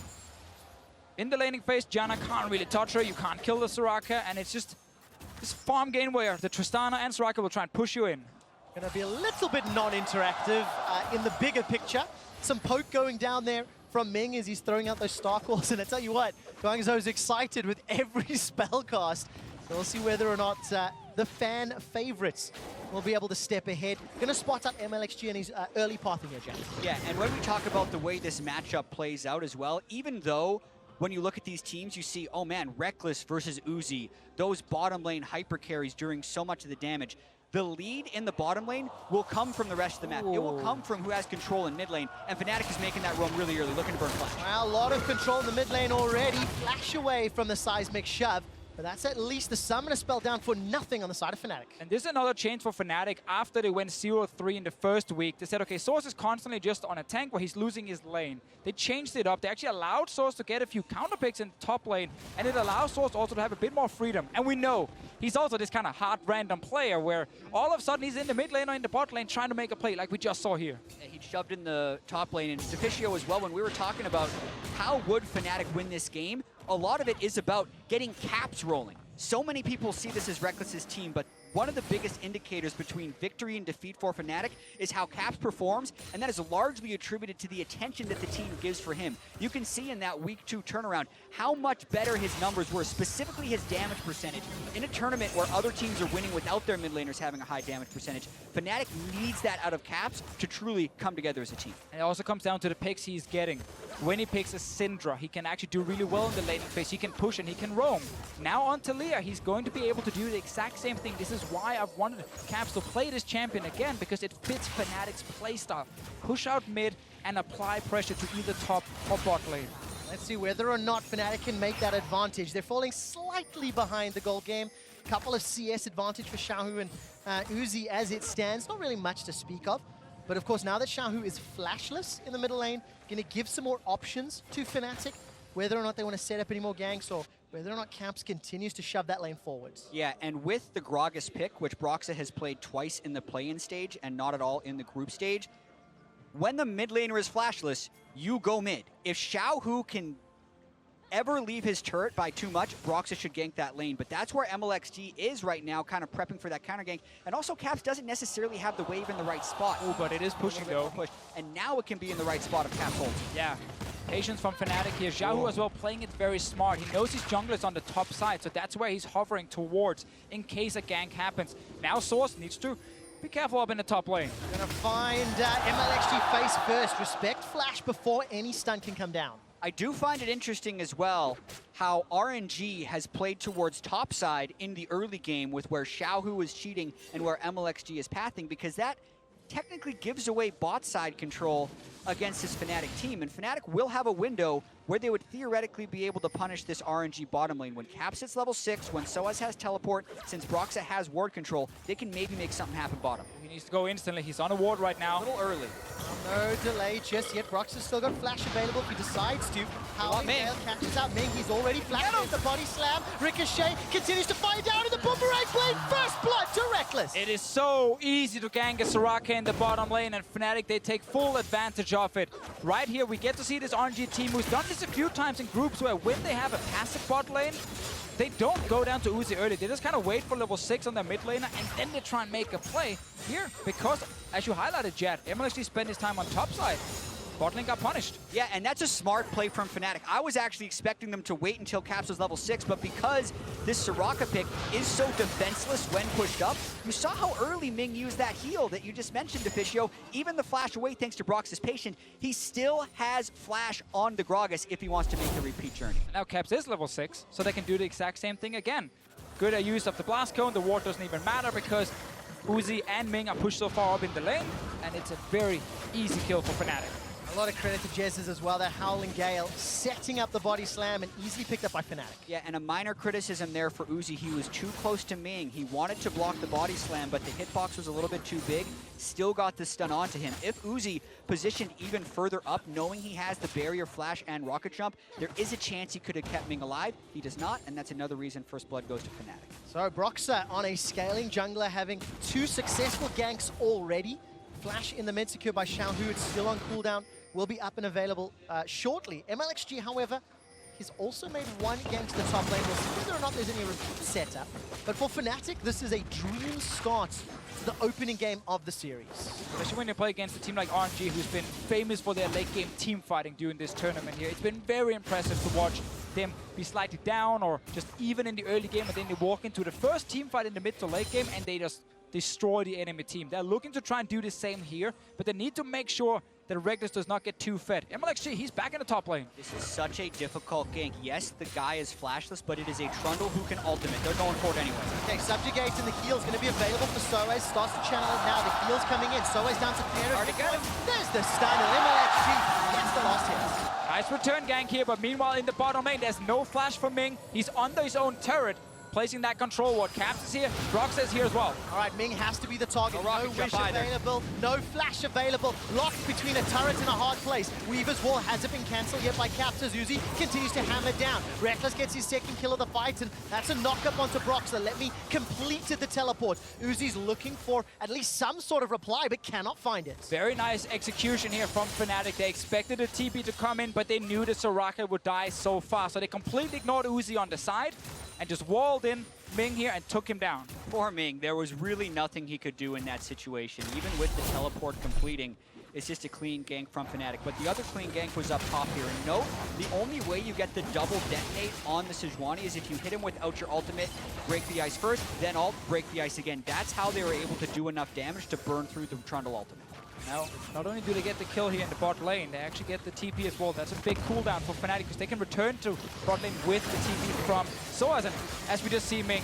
Speaker 12: In the laning phase, Janna can't really touch her. You can't kill the Soraka, and it's just this farm game where the Tristana and Soraka will try and push you in.
Speaker 11: Going to be a little bit non-interactive in the bigger picture. Some poke going down there from Ming as he's throwing out those Star Calls. And I tell you what, Guangzhou's excited with every spell cast. So we'll see whether or not the fan favorites will be able to step ahead. Going to spot out Mlxg in his early pathing here, Jack.
Speaker 13: Yeah, and when we talk about the way this matchup plays out as well, even though when you look at these teams, you see, oh man, Rekkles versus Uzi, those bottom lane hyper carries doing so much of the damage. The lead in the bottom lane will come from the rest of the map. It will come from who has control in mid lane, and Fnatic is making that run really early, looking to burn Flash.
Speaker 11: Well, a lot of control in the mid lane already. Flash away from the seismic shove. But that's at least the summoner spell down for nothing on the side of Fnatic.
Speaker 12: And this is another change for Fnatic. After they went 0-3 in the first week, they said, okay, sOAZ is constantly just on a tank where he's losing his lane. They changed it up. They actually allowed sOAZ to get a few counter picks in the top lane, and it allows sOAZ also to have a bit more freedom. And we know he's also this kind of hard random player where all of a sudden he's in the mid lane or in the bot lane trying to make a play like we just saw here.
Speaker 13: Yeah, he shoved in the top lane, and Deficio as well. When we were talking about how would Fnatic win this game, a lot of it is about getting caps rolling. So many people see this as Rekkles' team, but one of the biggest indicators between victory and defeat for Fnatic is how Caps performs, and that is largely attributed to the attention that the team gives for him. You can see in that Week 2 turnaround how much better his numbers were, specifically his damage percentage. In a tournament where other teams are winning without their mid laners having a high damage percentage, Fnatic needs that out of Caps to truly come together as a team.
Speaker 12: And it also comes down to the picks he's getting. When he picks a Syndra, he can actually do really well in the laning phase. He can push and he can roam. Now on Taliyah, he's going to be able to do the exact same thing. This is why I've wanted Caps to play this champion again, because it fits Fnatic's playstyle. Push out mid and apply pressure to either top or bot lane.
Speaker 11: Let's see whether or not Fnatic can make that advantage. They're falling slightly behind the gold game. Couple of CS advantage for Xiaohu and sOAZ as it stands. Not really much to speak of. But of course, now that Xiaohu is flashless in the middle lane, going to give some more options to Fnatic, whether or not they want to set up any more ganks or whether or not Caps continues to shove that lane forwards.
Speaker 13: Yeah, and with the Gragas pick, which Broxah has played twice in the play-in stage and not at all in the group stage, when the mid laner is flashless, you go mid. If Xiaohu can ever leave his turret by too much, Broxah should gank that lane. But that's where Mlxg is right now, kind of prepping for that counter gank. And also, Caps doesn't necessarily have the wave in the right spot.
Speaker 12: Oh, but it is pushing though.
Speaker 13: Push. And now it can be in the right spot if Caps holds.
Speaker 12: Yeah. Patience from Fnatic here. Xiaohu as well playing it very smart. He knows his jungler's on the top side, so that's where he's hovering towards in case a gank happens. Now sOAZ needs to be careful up in the top lane.
Speaker 11: Gonna find Mlxg face first. Respect flash before any stun can come down.
Speaker 13: I do find it interesting as well how RNG has played towards topside in the early game with where Xiaohu is cheating and where Mlxg is pathing, because that technically gives away bot side control against this Fnatic team. And Fnatic will have a window where they would theoretically be able to punish this RNG bottom lane. When Caps hits level 6, when sOAZ has teleport, since Broxah has ward control, they can maybe make something happen bottom.
Speaker 12: He needs to go instantly. He's on a ward right now.
Speaker 13: A little early.
Speaker 11: No delay just yet. Broxah's still got flash available if he decides to. Howling Gale catches out Ming. He's already flashed with the body slam. Ricochet continues to fire down in the boomerang blade. First blood to Rekkles.
Speaker 12: It is so easy to gank a Soraka in the bottom lane, and Fnatic, they take full advantage of it. Right here, we get to see this RNG team who's done this a few times in groups where when they have a passive bot lane, they don't go down to sOAZ early. They just kind of wait for level 6 on their mid laner, and then they try and make a play here. Because, as you highlighted, Jet, Mlxg spent his time on top side. Bot lane got punished.
Speaker 13: Yeah, and that's a smart play from Fnatic. I was actually expecting them to wait until Caps was level 6, but because this Soraka pick is so defenseless when pushed up, you saw how early Ming used that heal that you just mentioned, Deficio. Even the flash away thanks to Broxah's patience, he still has flash on the Gragas if he wants to make the repeat journey.
Speaker 12: Now Caps is level 6, so they can do the exact same thing again. Good use of the blast cone. The ward doesn't even matter because sOAZ and Ming are pushed so far up in the lane, and it's a very easy kill for Fnatic.
Speaker 11: A lot of credit to Jesiz as well. That Howling Gale setting up the body slam and easily picked up by Fnatic.
Speaker 13: Yeah, and a minor criticism there for sOAZ. He was too close to Ming. He wanted to block the body slam, but the hitbox was a little bit too big. Still got the stun onto him. If sOAZ positioned even further up, knowing he has the barrier flash and rocket jump, there is a chance he could have kept Ming alive. He does not, and that's another reason first blood goes to Fnatic.
Speaker 11: So Broxah on a scaling jungler, having 2 successful ganks already. Flash in the mid secured by Xiaohu. It's still on cooldown. Will be up and available shortly. Mlxg, however, he's also made 1 gank to the top lane. We'll see whether or not there's any setup. But for Fnatic, this is a dream start to the opening game of the series.
Speaker 12: Especially when they play against a team like RNG, who's been famous for their late game team fighting during this tournament here. It's been very impressive to watch them be slightly down or just even in the early game, and then they walk into the first team fight in the mid to late game and they just destroy the enemy team. They're looking to try and do the same here, but they need to make sure that Rekkles does not get too fed. Mlxg, he's back in the top lane.
Speaker 13: This is such a difficult gank. Yes, the guy is flashless, but it is a Trundle who can ultimate. They're going for it anyway.
Speaker 11: Okay, Subjugate and the heal's going to be available for sOAZ. Starts to channel it now. The heal's coming in. sOAZ down to Pierre. There's the stun, and Mlxg gets the last hit.
Speaker 12: Nice return gank here, but meanwhile in the bottom lane, there's no flash for Ming. He's under his own turret. placing that control ward. Caps is here, Broxah is here as well.
Speaker 11: All right, Ming has to be the target.
Speaker 13: No rocket
Speaker 11: wish
Speaker 13: jump either.
Speaker 11: available, no flash available. Locked between a turret and a hard place. Weaver's wall hasn't been cancelled yet by Caps as Uzi continues to hammer down. Rekkles gets his second kill of the fight, and that's a knock-up onto Broxah. Letme completed the teleport. Uzi's looking for at least some sort of reply, but cannot find it.
Speaker 12: Very nice execution here from Fnatic. They expected the TP to come in, but they knew the Soraka would die so fast. So they completely ignored Uzi on the side and just walled in Ming here and took him down.
Speaker 13: For Ming, there was really nothing he could do in that situation. Even with the teleport completing, it's just a clean gank from Fnatic. But the other clean gank was up top here. And note, the only way you get the double detonate on the Sejuani is if you hit him without your ultimate, break the ice first, then ult, break the ice again. That's how they were able to do enough damage to burn through the Trundle ultimate.
Speaker 12: Now, not only do they get the kill here in the bot lane, they actually get the TP as well. That's a big cooldown for Fnatic because they can return to bot lane with the TP from sOAZ. And as we just see Ming,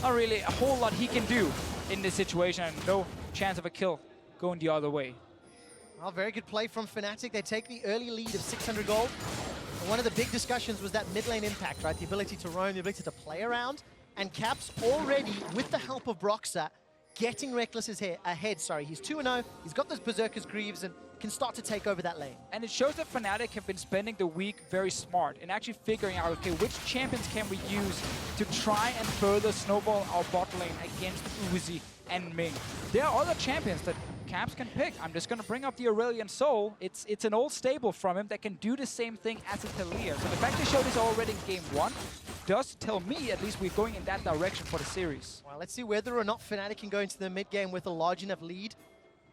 Speaker 12: not really a whole lot he can do in this situation, and no chance of a kill going the other way.
Speaker 11: Well, very good play from Fnatic. They take the early lead of 600 gold. And one of the big discussions was that mid lane impact, right? The ability to roam, the ability to play around. And Caps already, with the help of Broxah, getting Rekkles ahead. He's 2-0. He's got those Berserker's Greaves and can start to take over that lane.
Speaker 12: And it shows that Fnatic have been spending the week very smart and actually figuring out, okay, which champions can we use to try and further snowball our bot lane against Uzi and Ming. There are other champions that Caps can pick. I'm just going to bring up the Aurelion Soul. It's an old stable from him that can do the same thing as a Taliyah. So the fact they showed this already in game 1 does tell me at least we're going in that direction for the series.
Speaker 11: Well, let's see whether or not Fnatic can go into the mid game with a large enough lead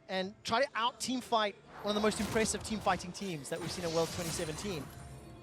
Speaker 11: and try to out-team fight one of the most impressive team fighting teams that we've seen in Worlds 2017.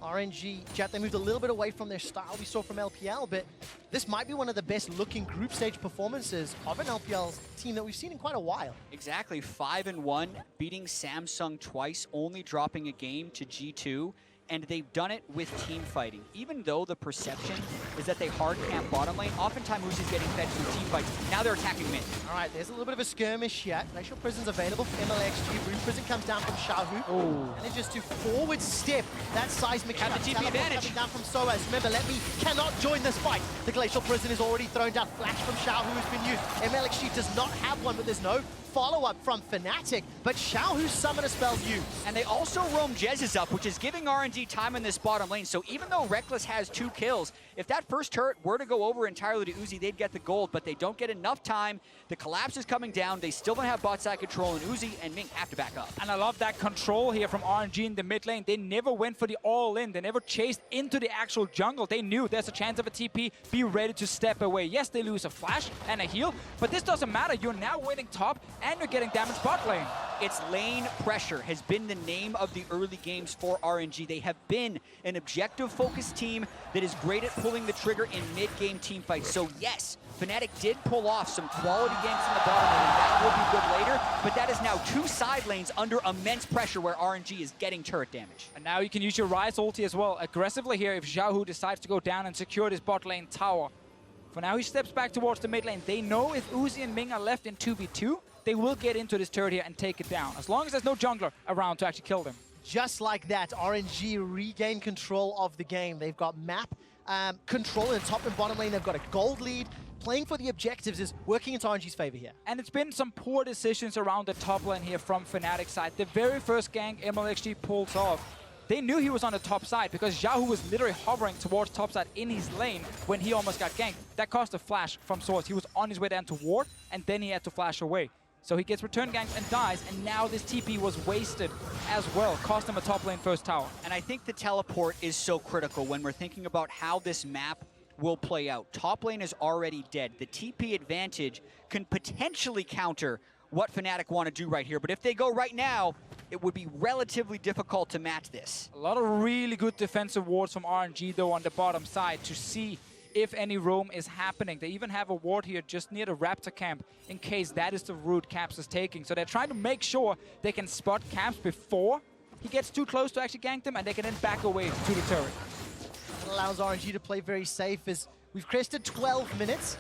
Speaker 11: RNG, Jat, they moved a little bit away from their style we saw from LPL, but this might be one of the best looking group stage performances of an LPL team that we've seen in quite a while.
Speaker 13: Exactly, 5-1, beating Samsung twice, only dropping a game to G2. And they've done it with team fighting. Even though the perception is that they hard camp bottom lane, oftentimes Uzi's getting fed through team fights. Now they're attacking mid.
Speaker 11: All right, there's a little bit of a skirmish here. Glacial Prison's available for Mlxg. Rune Prison comes down from Xiaohu. And then just to forward step that seismic
Speaker 13: have the TP advantage.
Speaker 11: Coming down from sOAZ. Remember, Letme cannot join this fight. The Glacial Prison is already thrown down. Flash from Xiaohu has been used. Mlxg does not have one, but there's no follow-up from Fnatic, but Xiaohu's summoner spell's used.
Speaker 13: And they also roam Jesiz up, which is giving RNG time in this bottom lane. So even though Rekkles has 2 kills, if that first turret were to go over entirely to Uzi, they'd get the gold, but they don't get enough time. The collapse is coming down. They still don't have bot side control, and Uzi and Ming have to back up.
Speaker 12: And I love that control here from RNG in the mid lane. They never went for the all-in. They never chased into the actual jungle. They knew there's a chance of a TP. Be ready to step away. Yes, they lose a flash and a heal, but this doesn't matter. You're now winning top, and you're getting damage bot lane.
Speaker 13: It's lane pressure has been the name of the early games for RNG. They have been an objective-focused team that is great at pulling the trigger in mid-game team fights. So yes, Fnatic did pull off some quality games in the bottom lane, and that will be good later, but that is now 2 side lanes under immense pressure where RNG is getting turret damage.
Speaker 12: And now you can use your Ryze ulti as well aggressively here if Xiaohu decides to go down and secure this bot lane tower. For now, he steps back towards the mid lane. They know if Uzi and Ming are left in 2v2, they will get into this turret here and take it down, as long as there's no jungler around to actually kill them.
Speaker 11: Just like that, RNG regain control of the game. They've got map control in the top and bottom lane. They've got a gold lead. Playing for the objectives is working into RNG's favor here.
Speaker 12: And it's been some poor decisions around the top lane here from Fnatic's side. The very first gank Mlxg pulls off, they knew he was on the top side because Xiaohu was literally hovering towards top side in his lane when he almost got ganked. That caused a flash from sOAZ. He was on his way down to ward, and then he had to flash away. So he gets return ganked and dies, and now this TP was wasted as well. Cost him a top lane first tower.
Speaker 13: And I think the teleport is so critical when we're thinking about how this map will play out. Top lane is already dead. The TP advantage can potentially counter what Fnatic want to do right here, but if they go right now, it would be relatively difficult to match this.
Speaker 12: A lot of really good defensive wards from RNG though on the bottom side to see if any roam is happening. They even have a ward here just near the Raptor camp in case that is the route Caps is taking. So they're trying to make sure they can spot Caps before he gets too close to actually gank them, and they can then back away to the turret.
Speaker 11: It allows RNG to play very safe as we've crested 12 minutes.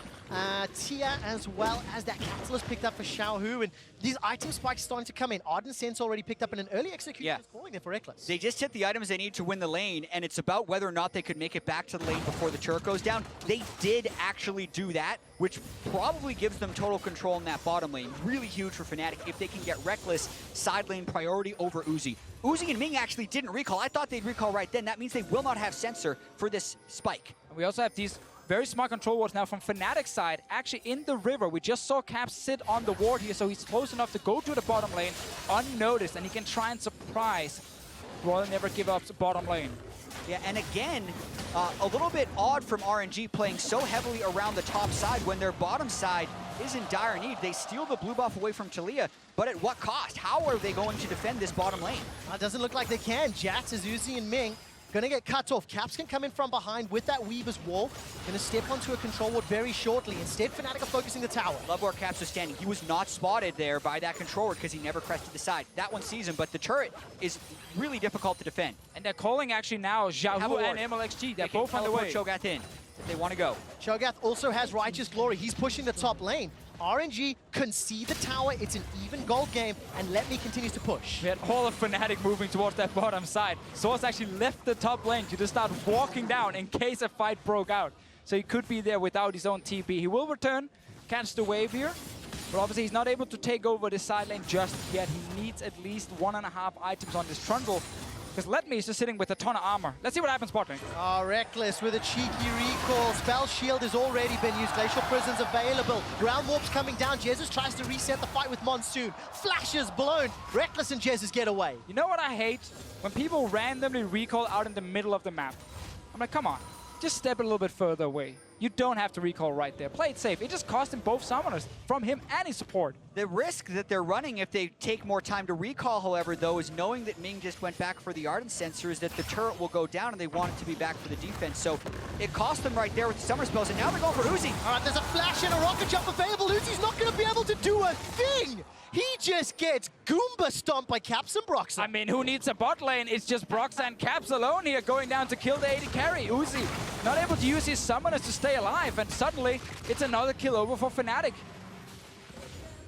Speaker 11: Tia as well as that Catalyst picked up for Xiaohu, and these item spikes starting to come in. Ardent Sense already picked up in an early execution. Calling there for Rekkles.
Speaker 13: They just hit the items they need to win the lane, and it's about whether or not they could make it back to the lane before the turret goes down. They did actually do that, which probably gives them total control in that bottom lane. Really huge for Fnatic if they can get Rekkles side lane priority over Uzi. Uzi and Ming actually didn't recall. I thought they'd recall right then. That means they will not have sensor for this spike.
Speaker 12: And we also have these very smart control wards now from Fnatic's side, actually in the river. We just saw Caps sit on the ward here, so he's close enough to go to the bottom lane unnoticed, and he can try and surprise rather never give up the bottom lane.
Speaker 13: Yeah, and again, a little bit odd from RNG playing so heavily around the top side when their bottom side is in dire need. They steal the blue buff away from Taliyah, but at what cost? How are they going to defend this bottom lane?
Speaker 11: It doesn't look like they can. Jesiz, Uzi, and Ming gonna get cut off. Caps can come in from behind with that Weaver's wall. Gonna step onto a control ward very shortly. Instead, Fnatic are focusing the tower.
Speaker 13: Love where Caps was standing. He was not spotted there by that control ward because he never crested the side. That one sees him, but the turret is really difficult to defend.
Speaker 12: And they're calling actually now Xiaohu and Mlxg. They're both on the way.
Speaker 13: Cho'Gath in if they want to go.
Speaker 11: Cho'Gath also has Righteous Glory. He's pushing the top lane. RNG concede the tower. It's an even gold game, and Letme continues to push.
Speaker 12: We had all of Fnatic moving towards that bottom side. sOAZ actually left the top lane to just start walking down in case a fight broke out. So he could be there without his own TP. He will return, catch the wave here, but obviously he's not able to take over the side lane just yet. He needs at least 1.5 items on this Trundle, because Letme is just sitting with a ton of armor. Let's see what happens bot lane.
Speaker 11: Oh, Rekkles with a cheeky recall. Spell Shield has already been used. Glacial Prison's available. Ground Warp's coming down. Jesiz tries to reset the fight with Monsoon. Flashes blown. Rekkles and Jesiz get away.
Speaker 12: You know what I hate? When people randomly recall out in the middle of the map. I'm like, come on, just step a little bit further away. You don't have to recall right there. Play it safe. It just cost him both summoners from him and his support.
Speaker 13: The risk that they're running if they take more time to recall, however, though, is knowing that Ming just went back for the Ardent Sensor, is that the turret will go down and they want it to be back for the defense. So it cost them right there with the summer spells, and now they're going for Uzi.
Speaker 11: All right, there's a flash and a rocket jump available. Uzi's not going to be able to do a thing. He just gets Goomba stomped by Caps and Broxah.
Speaker 12: I mean, who needs a bot lane? It's just Broxah and Caps alone here going down to kill the AD carry. Uzi not able to use his summoners to stay alive, and suddenly it's another kill over for Fnatic.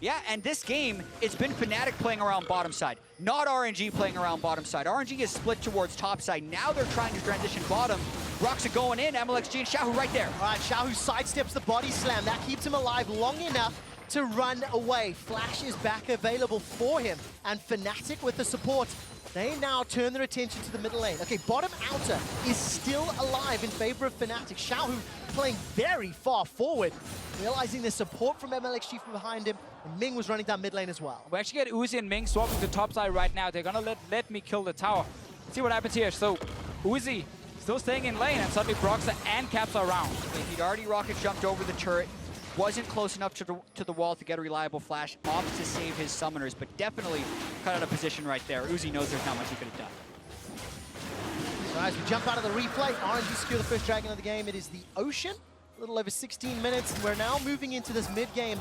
Speaker 13: Yeah, and this game, it's been Fnatic playing around bottom side, not RNG playing around bottom side. RNG is split towards top side. Now they're trying to transition bottom. Broxah going in, Mlxg and Xiaohu right there.
Speaker 11: All right, Xiaohu sidesteps the body slam. That keeps him alive long enough to run away. Flash is back available for him, and Fnatic with the support, they now turn their attention to the middle lane. Okay, bottom outer is still alive in favor of Fnatic. Xiaohu playing very far forward, realizing the support from Mlxg from behind him, and Ming was running down mid lane as well.
Speaker 12: We actually get Uzi and Ming swapping to top side right now. They're gonna let me kill the tower. Let's see what happens here. So Uzi still staying in lane, and suddenly Broxah and Caps are around.
Speaker 13: He'd already rocket jumped over the turret. Wasn't close enough to the wall to get a reliable flash. Opts to save his summoners, but definitely cut out of position right there. Uzi knows there's not much he could have done.
Speaker 11: So as we jump out of the replay, RNG secure the first dragon of the game. It is the Ocean. A little over 16 minutes, and we're now moving into this mid-game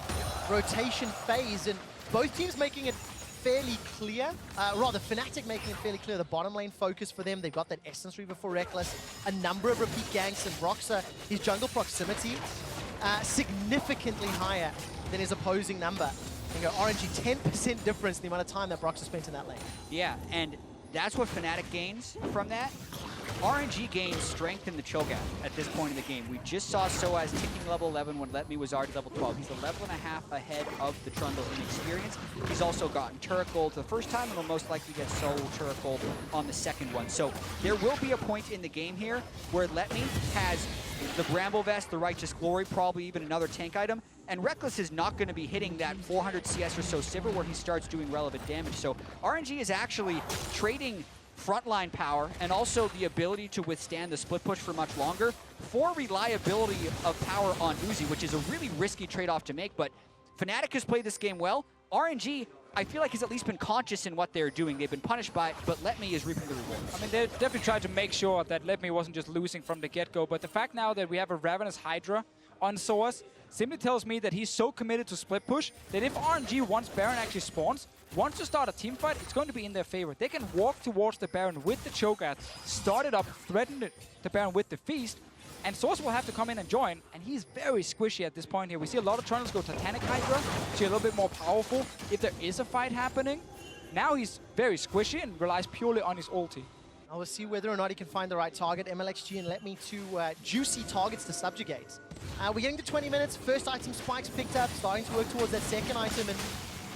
Speaker 11: rotation phase, and both teams making it fairly clear, rather Fnatic making it fairly clear the bottom lane focus for them. They've got that Essence Reaver for Rekkles, a number of repeat ganks, and Broxah, his jungle proximity, significantly higher than his opposing number. You know, RNG 10% difference in the amount of time that Broxah spent in that lane.
Speaker 13: Yeah, and that's what Fnatic gains from that. RNG gains strength in the Cho'Gath at this point in the game. We just saw sOAZ ticking level 11 when Letme was already level 12. He's a level and a half ahead of the Trundle in experience. He's also gotten turret gold the first time, and will most likely get solo turret gold on the second one. So there will be a point in the game here where Letme has the Bramble Vest, the Righteous Glory, probably even another tank item, and Rekkles is not going to be hitting that 400 CS or so Sivir where he starts doing relevant damage. So RNG is actually trading frontline power and also the ability to withstand the split push for much longer for reliability of power on Uzi, which is a really risky trade-off to make, but Fnatic has played this game well. RNG, I feel like, has at least been conscious in what they're doing. They've been punished by it, but Letme is reaping the reward.
Speaker 12: I mean, they definitely tried to make sure that Letme wasn't just losing from the get-go, but the fact now that we have a Ravenous Hydra on sOAZ simply tells me that he's so committed to split push that if RNG, once Baron actually spawns, wants to start a team fight, it's going to be in their favor. They can walk towards the Baron with the Cho'Gath, start it up, threaten the Baron with the Feast, And sOAZ will have to come in and join, and he's very squishy at this point here. We see a lot of Trundles go Titanic Hydra, so a little bit more powerful if there is a fight happening. Now he's very squishy and relies purely on his ulti.
Speaker 11: Now we'll see whether or not he can find the right target. Mlxg and Letme, two juicy targets to subjugate. We're getting to 20 minutes. First item spikes picked up, starting to work towards that second item. And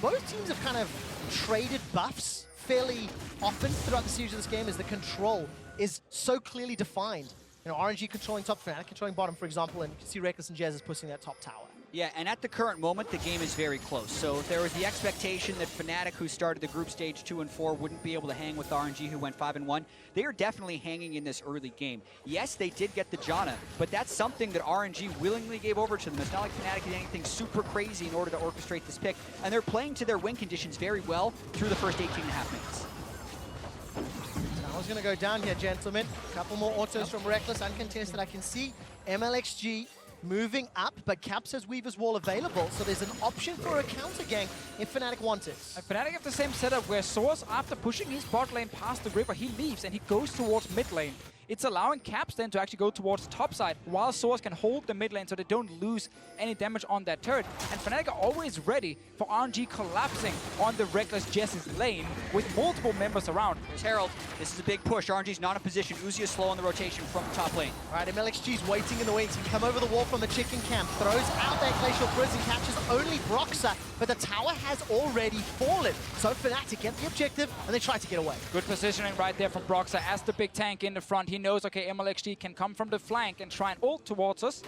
Speaker 11: both teams have kind of traded buffs fairly often throughout the series of this game, as the control is so clearly defined. You know, RNG controlling top, Fnatic controlling bottom, for example, and you can see Rekkles and Jesiz pushing that top tower.
Speaker 13: Yeah, and at the current moment, the game is very close. So if there was the expectation that Fnatic, who started the group stage 2 and 4, wouldn't be able to hang with RNG, who went 5 and 1, they are definitely hanging in this early game. Yes, they did get the Janna, but that's something that RNG willingly gave over to them. It's not like Fnatic did anything super crazy in order to orchestrate this pick, and they're playing to their win conditions very well through the first 18.5 minutes.
Speaker 11: Tower's gonna go down here, gentlemen. A couple more autos from Rekkles, uncontested. I can see Mlxg moving up, but Caps has Weaver's Wall available, so there's an option for a counter gank if Fnatic want it.
Speaker 12: And Fnatic have the same setup where sOAZ, after pushing his bot lane past the river, he leaves and he goes towards mid lane. It's allowing Caps then to actually go towards the top side, while sOAZ can hold the mid lane so they don't lose any damage on that turret. And Fnatic are always ready for RNG collapsing on the Rekkles Jesiz lane with multiple members around.
Speaker 13: There's Herald. This is a big push. RNG's not in position. Uzi is slow on the rotation from the top lane.
Speaker 11: All right, Mlxg's waiting in the wings. He come over the wall from the chicken camp, throws out that Glacial Prison, catches only Broxah, but the tower has already fallen. So Fnatic get the objective, and they try to get away.
Speaker 12: Good positioning right there from Broxah as the big tank in the front. He knows, okay, Mlxg can come from the flank and try and ult towards us.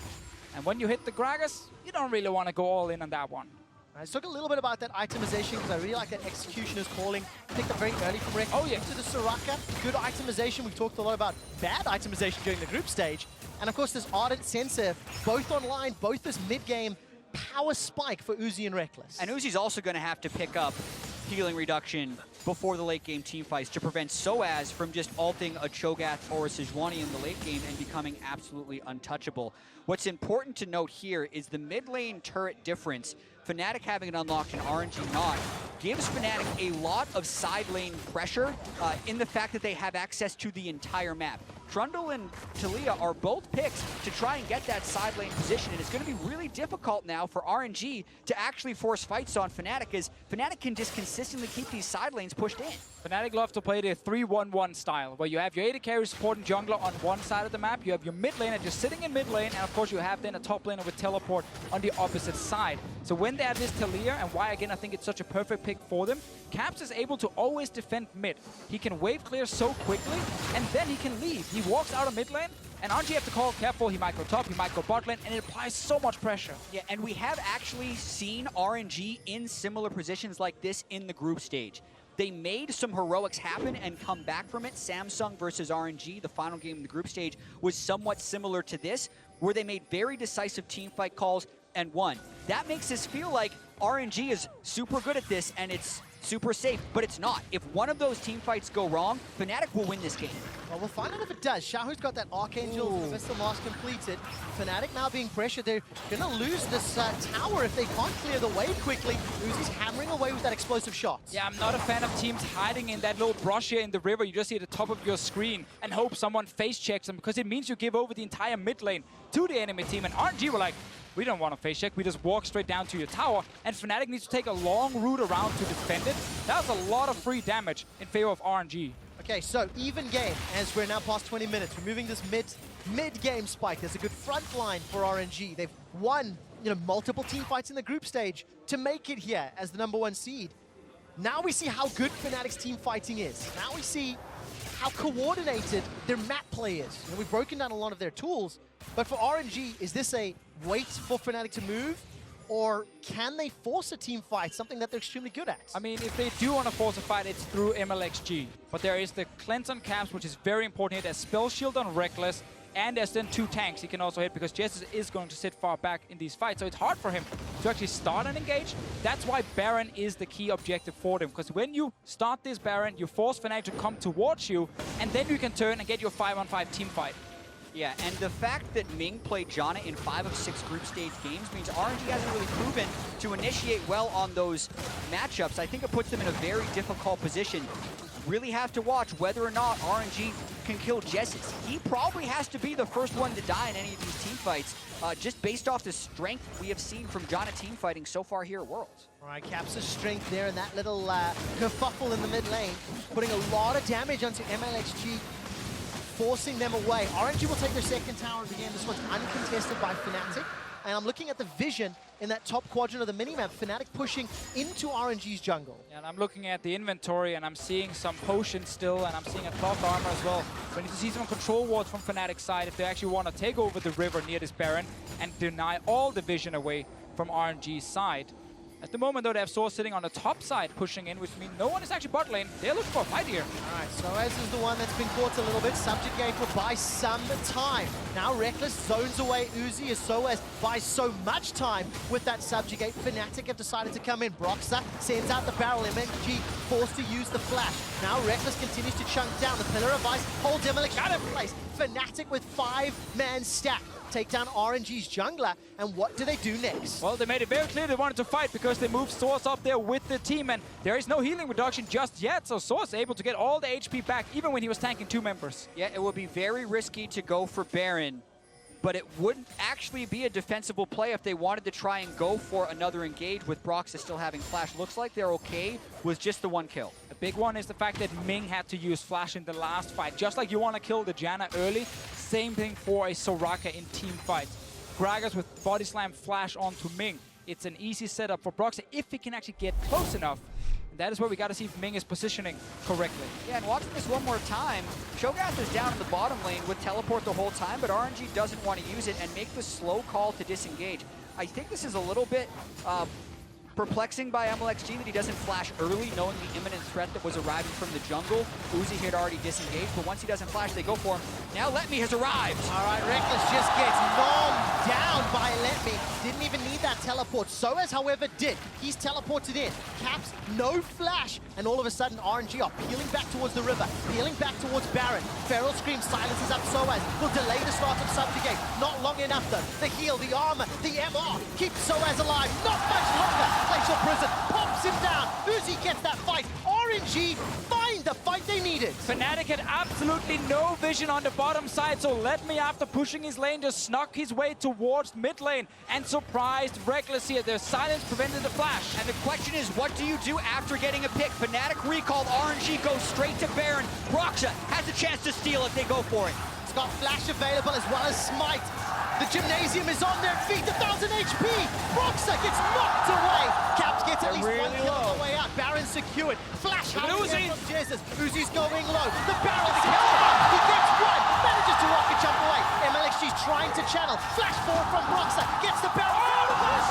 Speaker 12: And when you hit the Gragas, you don't really want to go all in on that one.
Speaker 11: Let's talk a little bit about that itemization, because I really like that Executioner's calling. Picked up very early from Rekkles.
Speaker 12: Oh, yeah.
Speaker 11: Into the Soraka. Good itemization. We've talked a lot about bad itemization during the group stage. And of course, this Ardent Sensor, both online, both this mid-game power spike for Uzi and Rekkles.
Speaker 13: And Uzi's also going to have to pick up healing reduction before the late game team fights to prevent sOAZ from just ulting a Cho'Gath or a Sejuani in the late game and becoming absolutely untouchable. What's important to note here is the mid lane turret difference. Fnatic having it unlocked and RNG not gives Fnatic a lot of side lane pressure in the fact that they have access to the entire map. Trundle and Taliyah are both picks to try and get that side lane position, and it's going to be really difficult now for RNG to actually force fights on Fnatic, as Fnatic can just consistently keep these side lanes pushed in.
Speaker 12: Fnatic love to play the 3-1-1 style, where you have your AD carry supporting jungler on one side of the map, you have your mid laner just sitting in mid lane, and of course you have then a top laner with teleport on the opposite side. So when they have this Taliyah, and why again I think it's such a perfect pick for them, Caps is able to always defend mid. He can wave clear so quickly, and then he can leave. He walks out of mid lane, and RNG have to call careful. He might go top, he might go bot lane, and it applies so much pressure.
Speaker 13: Yeah, and we have actually seen RNG in similar positions like this in the group stage. They made some heroics happen and come back from it. Samsung versus RNG, the final game in the group stage, was somewhat similar to this, where they made very decisive teamfight calls and won. That makes us feel like RNG is super good at this and it's super safe, but it's not. If one of those team fights go wrong, Fnatic will win this game.
Speaker 11: Well, we'll find out if it does. Xiaohu's got that Archangel, the Missile Mask completed. Fnatic now being pressured. They're going to lose this tower if they can't clear the wave quickly. Uzi's hammering away with that explosive shot.
Speaker 12: Yeah, I'm not a fan of teams hiding in that little brush here in the river. You just see at the top of your screen and hope someone face checks them, because it means you give over the entire mid lane to the enemy team. And RNG were like, we don't want to face check, we just walk straight down to your tower, and Fnatic needs to take a long route around to defend it. That was a lot of free damage in favor of RNG.
Speaker 11: Okay, so even game as we're now past 20 minutes. Removing this mid-game spike. There's a good front line for RNG. They've won, multiple team fights in the group stage to make it here as the #1 seed. Now we see how good Fnatic's team fighting is. Now we see how coordinated their map play is. We've broken down a lot of their tools, but for RNG, is this a wait for Fnatic to move, or can they force a team fight, something that they're extremely good at?
Speaker 12: I mean, if they do want to force a fight, it's through Mlxg. But there is the cleanse on Caps, which is very important here. There's Spell Shield on Rekkles, and there's then 2 tanks he can also hit, because Jesiz is going to sit far back in these fights. So it's hard for him to actually start and engage. That's why Baron is the key objective for them, because when you start this Baron, you force Fnatic to come towards you, and then you can turn and get your 5-on-5 team fight.
Speaker 13: Yeah, and the fact that Ming played Janna in 5 of 6 group stage games means RNG hasn't really proven to initiate well on those matchups. I think it puts them in a very difficult position. really have to watch whether or not RNG can kill Jesiz. He probably has to be the first one to die in any of these team fights, just based off the strength we have seen from Janna team fighting so far here at Worlds.
Speaker 11: All right, Caps' strength there in that little kerfuffle in the mid lane, putting a lot of damage onto Mlxg, forcing them away. RNG will take their second tower of the game. This one's uncontested by Fnatic. And I'm looking at the vision in that top quadrant of the minimap. Fnatic pushing into RNG's jungle.
Speaker 12: And I'm looking at the inventory and I'm seeing some potions still, and I'm seeing a cloth armor as well. So we need to see some control wards from Fnatic's side if they actually want to take over the river near this Baron and deny all the vision away from RNG's side. At the moment, though, they have sOAZ sitting on the top side pushing in, which means no one is actually bot lane. They're looking for a fight here.
Speaker 11: All right, sOAZ is the one that's been caught a little bit. Subjugate will buy some time. Now Rekkles zones away Uzi as sOAZ buys so much time with that Subjugate. Fnatic have decided to come in. Broxah sends out the barrel. Mlxg forced to use the flash. Now Rekkles continues to chunk down. The Pillar of Ice holds Mlxg in place. Fnatic with 5-man stack. Take down RNG's jungler, and what do they do next?
Speaker 12: Well, they made it very clear they wanted to fight because they moved sOAZ up there with the team, and there is no healing reduction just yet, so sOAZ is able to get all the HP back even when he was tanking 2 members.
Speaker 13: Yeah, it would be very risky to go for Baron, but it wouldn't actually be a defensible play if they wanted to try and go for another engage with Broxah still having flash. Looks like they're okay with just the 1 kill.
Speaker 12: A big one is the fact that Ming had to use flash in the last fight. Just like you want to kill the Janna early, same thing for a Soraka in team fights. Gragas with body slam flash onto Ming. It's an easy setup for Broxah if he can actually get close enough. And that is where we got to see if Ming is positioning correctly.
Speaker 13: Yeah, and watching this one more time, Cho'Gath is down in the bottom lane with teleport the whole time, but RNG doesn't want to use it and make the slow call to disengage. I think this is a little bit perplexing by Mlxg that he doesn't flash early, knowing the imminent threat that was arriving from the jungle. Uzi had already disengaged, but once he doesn't flash, they go for him. Now Letme has arrived.
Speaker 11: All right, Rekkles just gets nommed down by Letme. Didn't even need that teleport. sOAZ, however, did. He's teleported in. Caps, no flash. And all of a sudden, RNG are peeling back towards the river, peeling back towards Baron. Feral Scream silences up sOAZ. Will delay the start of Subjugate. Not long enough, though. The heal, the armor, the MR keeps sOAZ alive. Not much longer. Glacial Prison pops him down. Uzi gets that fight. RNG find the fight they needed.
Speaker 12: Fnatic had absolutely no vision on the bottom side, so Letme, after pushing his lane, just snuck his way towards mid lane and surprised Rekkles here. Their silence prevented the flash.
Speaker 13: And the question is, what do you do after getting a pick? Fnatic recalled, RNG goes straight to Baron. Broxah has a chance to steal if they go for it.
Speaker 11: It's got flash available as well as smite. The Gymnasium is on their feet, 1,000 HP. Broxah gets knocked away. Caps gets at least
Speaker 12: really
Speaker 11: 1 kill on
Speaker 12: low.
Speaker 11: the way out. Baron secured. Flash out
Speaker 12: Uzi.
Speaker 11: from Jesiz. Uzi's going low. The barrel secured. He gets one. Manages to rocket jump away. Mlxg's trying to channel. Flash forward from Broxah. Gets the barrel.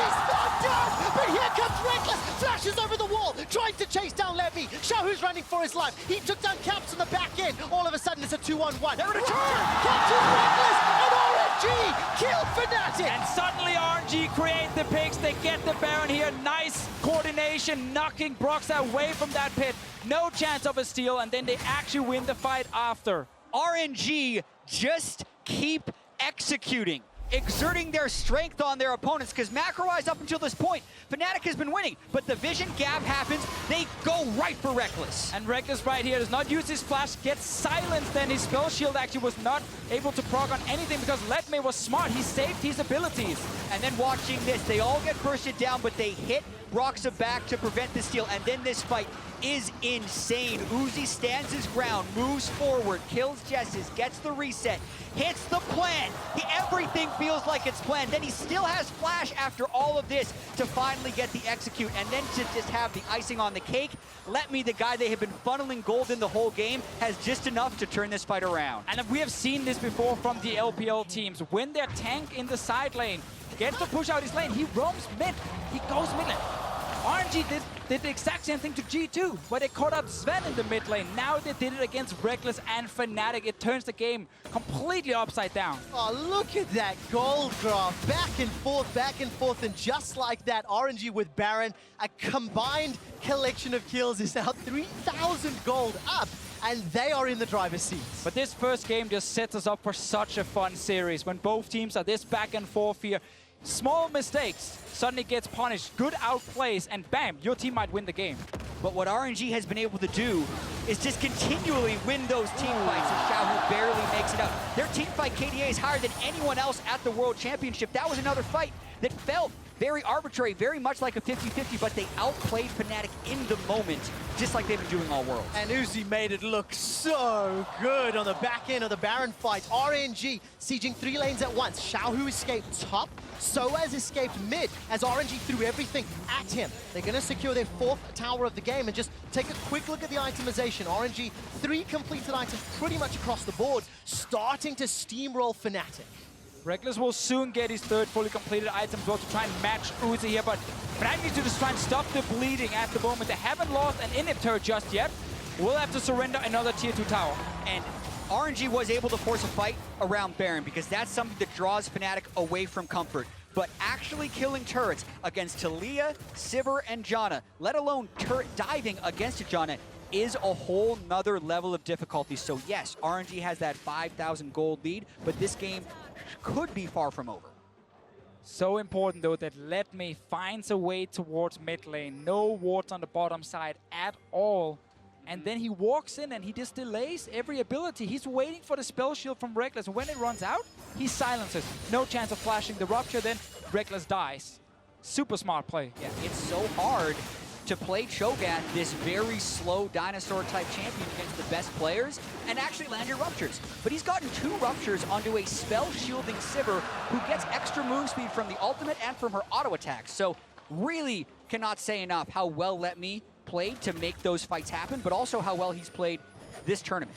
Speaker 11: He's not down. But here comes Rekkles. Flashes over the wall. Trying to chase down Letme. Xiaohu's running for his life. He took down Caps on the back end. All of a sudden, it's a 2-on-1.
Speaker 13: They're in a turn.
Speaker 11: Captures Rekkles. And RNG kill Fnatic.
Speaker 12: And suddenly RNG create the picks. They get the Baron here. Nice coordination, knocking Broxah away from that pit. No chance of a steal, and then they actually win the fight after.
Speaker 13: RNG just keep executing, exerting their strength on their opponents, because macro-wise up until this point, Fnatic has been winning, but the vision gap happens, they go right for Rekkles.
Speaker 12: And Rekkles right here does not use his flash, gets silenced, then his spell shield actually was not able to proc on anything because Letme was smart, he saved his abilities.
Speaker 13: And then watching this, they all get bursted down, but they hit Broxah back to prevent the steal, and then this fight is insane. Uzi stands his ground, moves forward, kills Jesiz, gets the reset, hits the plant. Everything feels like it's planned. Then he still has flash after all of this to finally get the execute, and then to just have the icing on the cake. Letme, the guy they have been funneling gold in the whole game, has just enough to turn this fight around.
Speaker 12: And we have seen this before from the LPL teams. When their tank in the side lane gets to push out his lane, he roams mid, he goes mid lane. RNG did the exact same thing to G2, where they caught out Sven in the mid lane. Now they did it against Rekkles and Fnatic. It turns the game completely upside down.
Speaker 11: Oh, look at that gold graph. Back and forth, and just like that, RNG with Baron, a combined collection of kills is now 3,000 gold up, and they are in the driver's seat.
Speaker 12: But this first game just sets us up for such a fun series when both teams are this back and forth here. Small mistakes suddenly gets punished, good outplays, and bam, your team might win the game.
Speaker 13: But what RNG has been able to do is just continually win those team fights, and Xiaohu barely makes it out. Their team fight KDA is higher than anyone else at the World Championship. That was another fight that felt very arbitrary, very much like a 50-50, but they outplayed Fnatic in the moment, just like they've been doing all Worlds.
Speaker 11: And Uzi made it look so good on the back end of the Baron fight. RNG sieging 3 lanes at once. Xiaohu escaped top. sOAZ escaped mid as RNG threw everything at him. They're going to secure their 4th tower of the game, and just take a quick look at the itemization. RNG, 3 completed items pretty much across the board, starting to steamroll Fnatic.
Speaker 12: Rekkles will soon get his 3rd fully completed item as well to try and match Uzi here, but Fnatic needs to just try and stop the bleeding at the moment. They haven't lost an inhib turret just yet. We'll have to surrender another tier 2 tower.
Speaker 13: And RNG was able to force a fight around Baron because that's something that draws Fnatic away from comfort. But actually killing turrets against Taliyah, Sivir, and Janna, let alone turret diving against a Janna, is a whole nother level of difficulty. So yes, RNG has that 5,000 gold lead, but this game could be far from over.
Speaker 12: So important though that Letme finds a way towards mid lane. No wards on the bottom side at all. And then he walks in and he just delays every ability. He's waiting for the spell shield from Rekkles, and when it runs out, he silences. No chance of flashing the rupture, then Rekkles dies. Super smart play.
Speaker 13: Yeah, it's so hard to play Cho'Gath, this very slow dinosaur-type champion against the best players, and actually land your ruptures. But he's gotten 2 ruptures onto a spell-shielding Sivir, who gets extra move speed from the ultimate and from her auto attacks. So really cannot say enough how well Letme played to make those fights happen, but also how well he's played this tournament.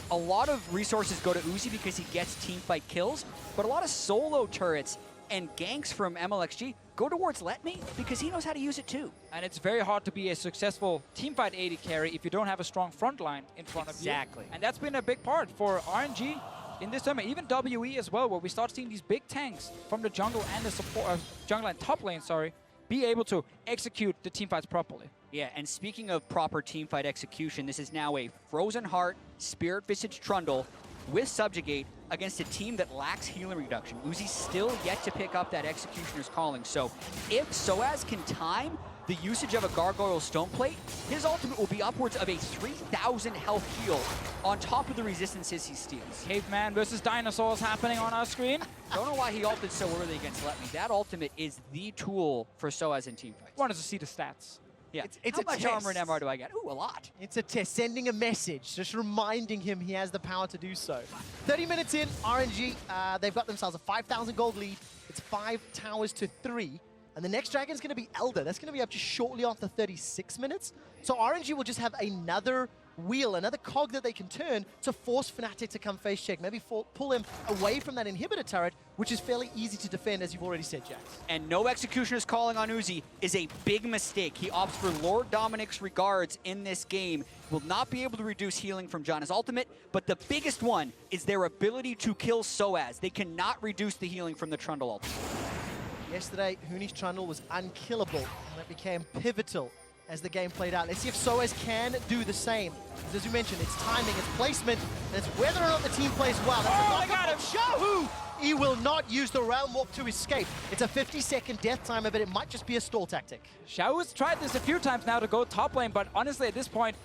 Speaker 13: A lot of resources go to Uzi because he gets teamfight kills, but a lot of solo turrets and ganks from Mlxg go towards Letme because he knows how to use it too.
Speaker 12: And it's very hard to be a successful teamfight AD carry if you don't have a strong front line in front of you.
Speaker 13: Exactly.
Speaker 12: And that's been a big part for RNG in this tournament, even WE as well, where we start seeing these big tanks from the jungle and the support, jungle and top lane, sorry, be able to execute the teamfights properly.
Speaker 13: Yeah, and speaking of proper teamfight execution, this is now a Frozen Heart, Spirit Visage Trundle with Subjugate against a team that lacks healing reduction. Uzi's still yet to pick up that Executioner's Calling, so if sOAZ can time the usage of a Gargoyle Stone Plate, his ultimate will be upwards of a 3,000 health heal on top of the resistances he steals.
Speaker 12: Caveman versus dinosaurs happening on our screen.
Speaker 13: Don't know why he ulted so early against Letme. That ultimate is the tool for sOAZ in teamfights.
Speaker 12: Wanted to see the stats.
Speaker 13: Yeah,
Speaker 11: it's
Speaker 13: how
Speaker 11: a
Speaker 13: much
Speaker 11: test.
Speaker 13: armor and MR do I get? Ooh, a lot.
Speaker 11: It's a test, sending a message, just reminding him he has the power to do so. 30 minutes in, RNG, they've got themselves a 5,000 gold lead. It's 5 towers to 3. And the next dragon is going to be Elder. That's going to be up just shortly after 36 minutes. So RNG will just have another wheel, another cog that they can turn to force Fnatic to come face check. Maybe pull him away from that inhibitor turret, which is fairly easy to defend, as you've already said, Jax.
Speaker 13: And no Executioner's Calling on Uzi is a big mistake. He opts for Lord Dominic's Regards in this game. Will not be able to reduce healing from Janna's ultimate, but the biggest one is their ability to kill sOAZ. They cannot reduce the healing from the Trundle ultimate.
Speaker 11: Yesterday, Huni's Trundle was unkillable, and it became pivotal as the game played out. Let's see if sOAZ can do the same. As you mentioned, it's timing, it's placement, and it's whether or not the team plays well. That's
Speaker 12: they got him!
Speaker 11: Xiaohu! He will not use the Realm Walk to escape. It's a 50-second death timer, but it might just be a stall tactic.
Speaker 12: Xiaohu's tried this a few times now to go top lane, but honestly, at this point,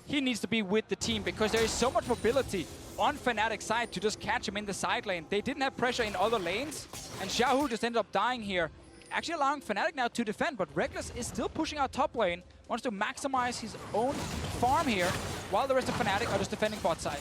Speaker 12: he needs to be with the team because there is so much mobility on Fnatic's side to just catch him in the side lane. They didn't have pressure in other lanes, and Xiaohu just ended up dying here, actually allowing Fnatic now to defend, but Rekkles is still pushing out top lane, wants to maximize his own farm here, while the rest of Fnatic are just defending bot side.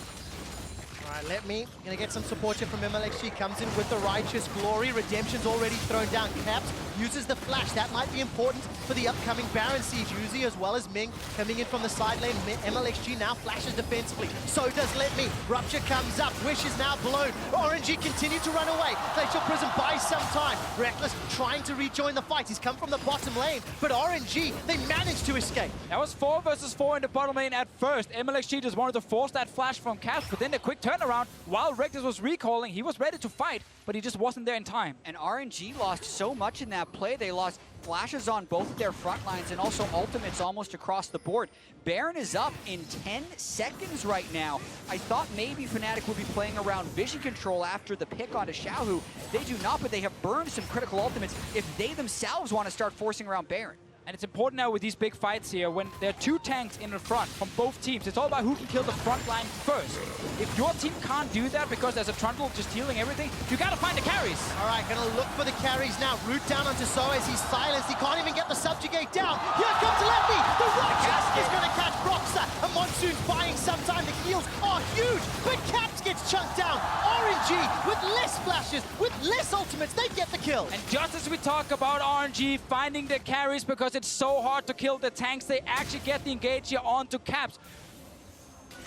Speaker 11: All right, Letme gonna get some support here from Mlxg. Comes in with the Righteous Glory. Redemption's already thrown down. Caps uses the flash. That might be important for the upcoming Baron siege. Uzi as well as Ming coming in from the side lane. Mlxg now flashes defensively. So does Letme. Rupture comes up. Wish is now blown. RNG continue to run away. Glacial Prism buys some time. Rekkles trying to rejoin the fight. He's come from the bottom lane, but RNG, they managed to escape.
Speaker 12: That was 4 versus 4 in the bottom lane at first. Mlxg just wanted to force that flash from Caps, but then the quick turnaround, while Rekkles was recalling, he was ready to fight, but he just wasn't there in time.
Speaker 13: And RNG lost so much in that play. They lost flashes on both of their front lines and also ultimates almost across the board. Baron is up in 10 seconds right now. I thought maybe Fnatic would be playing around vision control after the pick onto Xiaohu. They do not, but they have burned some critical ultimates if they themselves want to start forcing around Baron.
Speaker 12: And it's important now with these big fights here, when there are 2 tanks in the front from both teams, it's all about who can kill the front line first. If your team can't do that because there's a Trundle just healing everything, you gotta find the carries.
Speaker 11: All right, gonna look for the carries now. Root down onto sOAZ, he's silenced, he can't even get the subjugate down. Here comes Letme, the rocket is gonna catch Broxah, and Monsoon's buying some time. The heals are huge, but Caps gets chunked down. RNG with less flashes, with less ultimates, they get the kill.
Speaker 12: And just as we talk about RNG finding the carries because it's so hard to kill the tanks, they actually get the engage here onto Caps.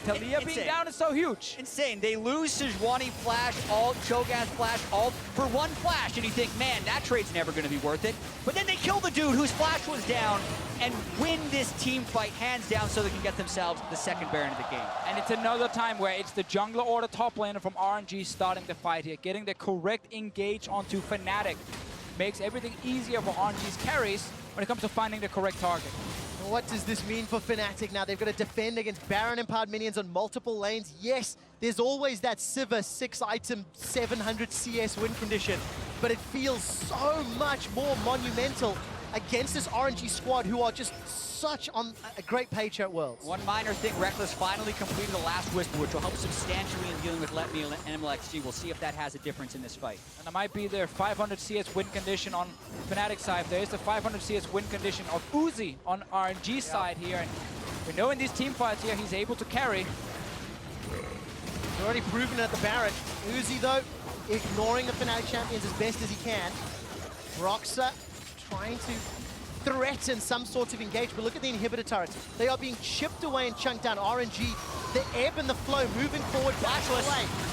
Speaker 12: Taliyah being down is so huge.
Speaker 13: Insane. They lose Sejuani flash, ult, Cho'Gath flash, ult for 1 flash, and you think, man, that trade's never going to be worth it. But then they kill the dude whose flash was down and win this team fight hands down so they can get themselves the 2nd Baron of the game.
Speaker 12: And it's another time where it's the jungler or the top laner from RNG starting the fight here. Getting the correct engage onto Fnatic makes everything easier for RNG's carries when it comes to finding the correct target.
Speaker 11: What does this mean for Fnatic now? They've got to defend against Baron-empowered minions on multiple lanes. Yes, there's always that Sivir 6-item 700 CS win condition, but it feels so much more monumental against this RNG squad who are just such on a great page at Worlds.
Speaker 13: One minor thing, Rekkles finally completed the last Whisper, which will help substantially in dealing with Letme and Mlxg. We'll see if that has a difference in this fight.
Speaker 12: And there might be their 500 CS win condition on Fnatic side. There is the 500 CS win condition of sOAZ on RNG side here. And we know in these team fights here, he's able to carry.
Speaker 11: He's already proven it at the Baron. sOAZ, though, ignoring the Fnatic champions as best as he can. Broxah trying to threaten some sort of engage, but look at the inhibitor turrets. They are being chipped away and chunked down. RNG, the ebb and the flow moving forward. Flashless.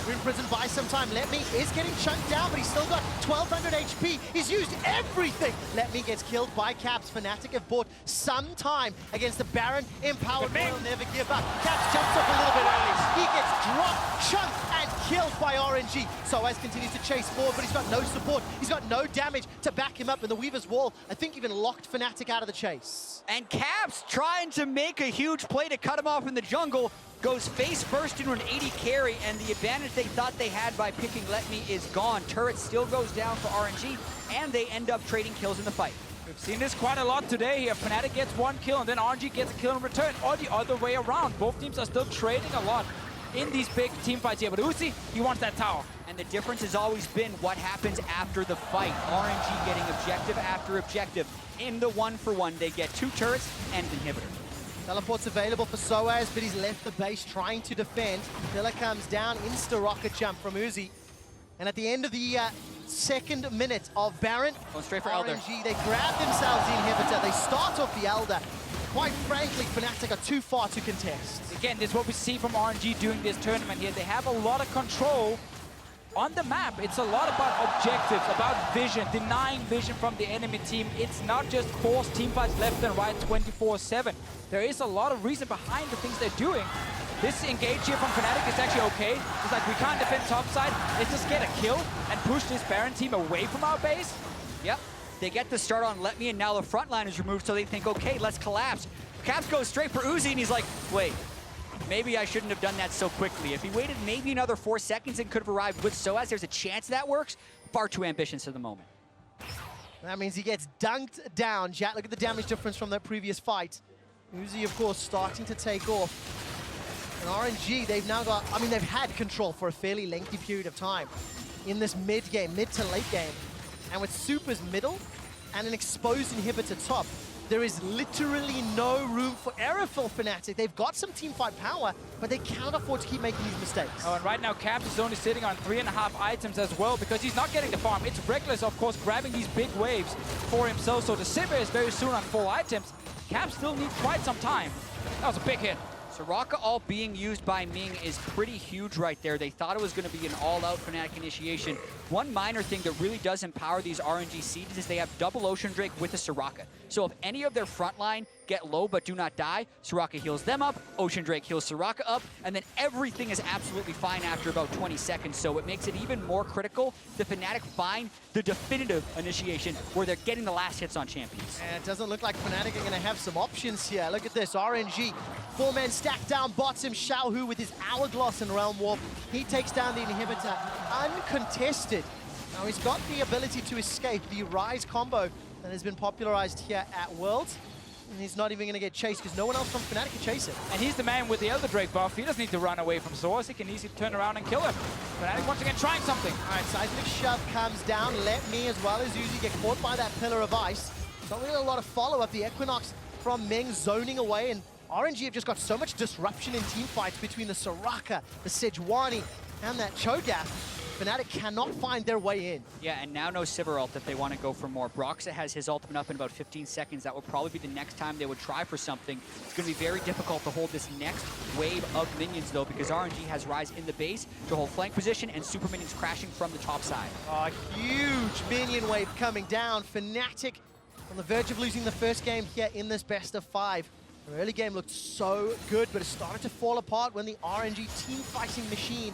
Speaker 11: Rune Prison buys some time. Letme is getting chunked down, but he's still got 1200 HP. He's used everything. Letme gets killed by Caps. Fnatic have bought some time against the Baron. Empowered will never give up. Caps jumps up a little bit early. He gets dropped, chunked, and killed by RNG. sOAZ continues to chase forward, but he's got no support. He's got no damage to back him up, and the Weaver's Wall, I think, even locked Fnatic out of the chase.
Speaker 13: And Caps trying to make a huge play to cut him off in the jungle, goes face first into an 80 carry, and the advantage they thought they had by picking Letme is gone. Turret still goes down for RNG, and they end up trading kills in the fight.
Speaker 12: We've seen this quite a lot today here. Fnatic gets 1 kill, and then RNG gets a kill in return, or the other way around. Both teams are still trading a lot in these big team fights here, but sOAZ, he wants that tower.
Speaker 13: And the difference has always been what happens after the fight. RNG getting objective after objective. In the 1-for-1, they get 2 turrets and an inhibitor.
Speaker 11: Teleport's available for sOAZ, but he's left the base trying to defend. Filler comes down, insta-rocket jump from sOAZ. And at the end of the 2nd minute of Baron,
Speaker 13: going straight for Elder.
Speaker 11: RNG, they grab themselves the inhibitor. They start off the Elder. Quite frankly, Fnatic are too far to contest.
Speaker 12: Again, this is what we see from RNG during this tournament here. They have a lot of control on the map. It's a lot about objectives, about vision, denying vision from the enemy team. It's not just force team fights left and right 24/7. There is a lot of reason behind the things they're doing. This engage here from Fnatic is actually okay. It's like, we can't defend topside. Let's just get a kill and push this Baron team away from our base.
Speaker 13: Yep. They get the start on Letme, and now the front line is removed, so they think, okay, let's collapse. Caps goes straight for sOAZ, and he's like, wait, maybe I shouldn't have done that so quickly. If he waited maybe another 4 seconds and could have arrived with sOAZ, there's a chance that works. Far too ambitious at the moment.
Speaker 11: That means he gets dunked down. Jat, look at the damage difference from that previous fight. sOAZ, of course, starting to take off. And RNG, they've now got, I mean, they've had control for a fairly lengthy period of time in this mid game, mid to late game. And with Super's middle and an exposed inhibitor top, there is literally no room for error for Fnatic. They've got some teamfight power, but they can't afford to keep making these mistakes.
Speaker 12: Oh, and right now Caps is only sitting on 3.5 items as well, because he's not getting the farm. It's Rekkles, of course, grabbing these big waves for himself. So the Sivir is very soon on 4 items. Caps still need quite some time. That was a big hit.
Speaker 13: Soraka ult being used by Ming is pretty huge right there. They thought it was going to be an all-out Fnatic initiation. One minor thing that really does empower these RNG sieges is they have double Ocean Drake with a Soraka. So if any of their frontline get low but do not die, Soraka heals them up, Ocean Drake heals Soraka up, and then everything is absolutely fine after about 20 seconds. So it makes it even more critical that Fnatic find the definitive initiation where they're getting the last hits on champions.
Speaker 11: And it doesn't look like Fnatic are going to have some options here. Look at this, RNG, 4-man stack down bottom. Xiaohu with his Hourglass and Realm Warp. He takes down the inhibitor uncontested. Now he's got the ability to escape. The Ryze combo that has been popularized here at Worlds. And he's not even going to get chased because no one else from Fnatic can chase him.
Speaker 12: And he's the man with the Elder Drake buff. He doesn't need to run away from sOAZ. He can easily turn around and kill him. Fnatic once again trying something.
Speaker 11: All right, seismic shove comes down. Letme as well as Uzi get caught by that pillar of ice. Not really a lot of follow-up. The Equinox from Ming zoning away, and RNG have just got so much disruption in team fights between the Soraka, the Sejuani, and that Cho'Gath. Fnatic cannot find their way in.
Speaker 13: Yeah, and now no Sivir ult if they want to go for more. Broxah has his ultimate up in about 15 seconds. That would probably be the next time they would try for something. It's going to be very difficult to hold this next wave of minions, though, because RNG has Ryze in the base to hold flank position and super minions crashing from the top side.
Speaker 11: A huge minion wave coming down. Fnatic on the verge of losing the first game here in this best of 5. The early game looked so good, but it started to fall apart when the RNG team fighting machine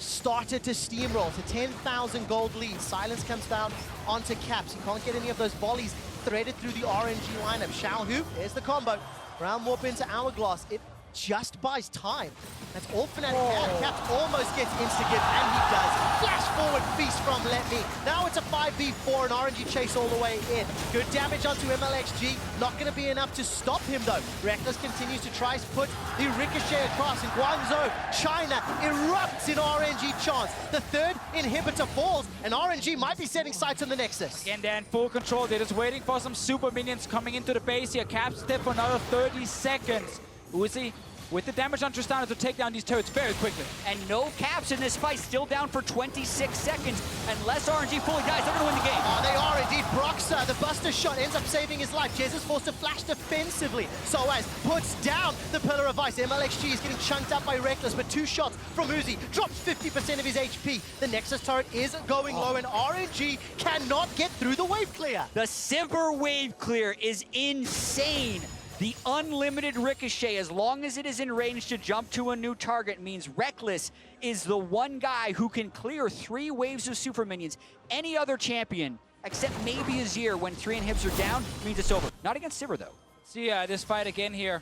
Speaker 11: started to steamroll to 10,000 gold lead. Silence comes down onto Caps. He can't get any of those volleys threaded through the RNG lineup. Xiaohu, there's the combo. Round warp into Hourglass. It just buys time. That's all Fnatic had. Caps almost gets insta-give, and he does. Flash forward feast from Letme. Now it's a 5v4, an RNG chase all the way in. Good damage onto Mlxg. Not going to be enough to stop him, though. Rekkles continues to try to put the ricochet across, and Guangzhou, China erupts in RNG chance. The third inhibitor falls, and RNG might be setting sights on the Nexus.
Speaker 12: Again, they're in full control. They're just waiting for some super minions coming into the base here. Caps step for another 30 seconds. Uzi with the damage on Tristana to take down these turrets very quickly.
Speaker 13: And no Caps in this fight, still down for 26 seconds. Unless RNG fully dies, they're going to win the game.
Speaker 11: Oh, they are indeed. Broxah, the buster shot, ends up saving his life. Jesiz forced to flash defensively. sOAZ puts down the pillar of ice. Mlxg is getting chunked up by Rekkles, but 2 shots from Uzi drops 50% of his HP. The Nexus turret is going low, and RNG cannot get through the wave clear.
Speaker 13: The Sivir wave clear is insane. The unlimited ricochet, as long as it is in range to jump to a new target, means Rekkles is the one guy who can clear 3 waves of super minions. Any other champion, except maybe Azir, when 3 inhibs are down, means it's over. Not against Sivir, though.
Speaker 12: See this fight again here.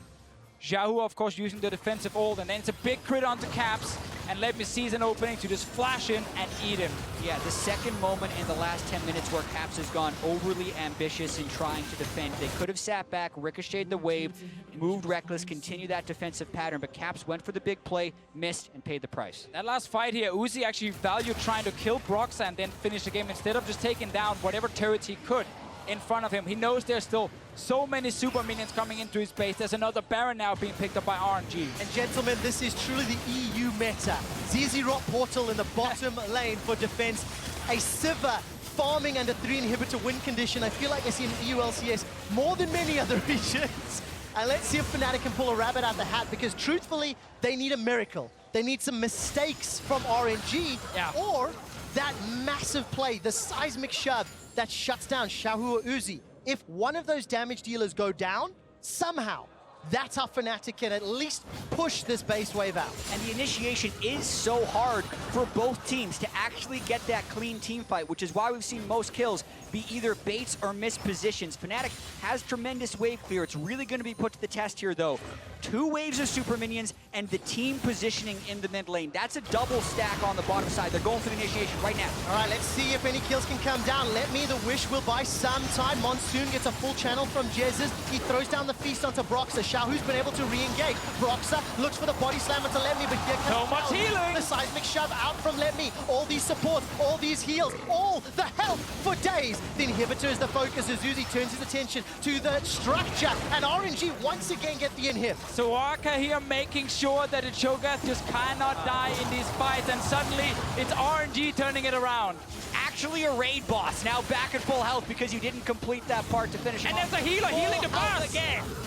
Speaker 12: Xiaohu, of course, using the defensive ult, and then it's a big crit onto Caps, and Letme sees an opening to just flash in and eat him.
Speaker 13: Yeah, the second moment in the last 10 minutes where Caps has gone overly ambitious in trying to defend. They could have sat back, ricocheted the wave, moved Rekkles, continued that defensive pattern, but Caps went for the big play, missed, and paid the price.
Speaker 12: That last fight here, Uzi actually valued trying to kill Broxah and then finish the game instead of just taking down whatever turrets he could in front of him. He knows there's still so many super minions coming into his base. There's another Baron now being picked up by RNG.
Speaker 11: And gentlemen, this is truly the EU meta. ZZ Rock Portal in the bottom lane for defense. A Sivir farming under 3 inhibitor win condition. I feel like I see in EU LCS more than many other regions. And let's see if Fnatic can pull a rabbit out the hat, because truthfully, they need a miracle. They need some mistakes from RNG, or that massive play, the seismic shove that shuts down Xiaohu or Uzi. If one of those damage dealers go down, somehow, that's how Fnatic can at least push this base wave out.
Speaker 13: And the initiation is so hard for both teams to actually get that clean team fight, which is why we've seen most kills be either baits or missed positions. Fnatic has tremendous wave clear. It's really going to be put to the test here, though. 2 waves of super minions and the team positioning in the mid lane. That's a double stack on the bottom side. They're going for the initiation right now.
Speaker 11: All right, let's see if any kills can come down. Letme, the wish will buy some time. Monsoon gets a full channel from Jesiz. He throws down the feast onto Broxah. Xiaohu's been able to re-engage. Broxah looks for the body slam onto Letme, but here comes
Speaker 12: so much healing.
Speaker 11: The seismic shove out from Letme. All these supports, all these heals, all the help for days. The inhibitor is the focus as Uzi turns his attention to the structure, and RNG once again get the inhib.
Speaker 12: Soraka here making sure that the Cho'Gath just cannot die in these fights, and suddenly it's RNG turning it around.
Speaker 13: Actually a raid boss, now back at full health because you didn't complete that part to finish him
Speaker 12: off. And there's a healer healing the boss!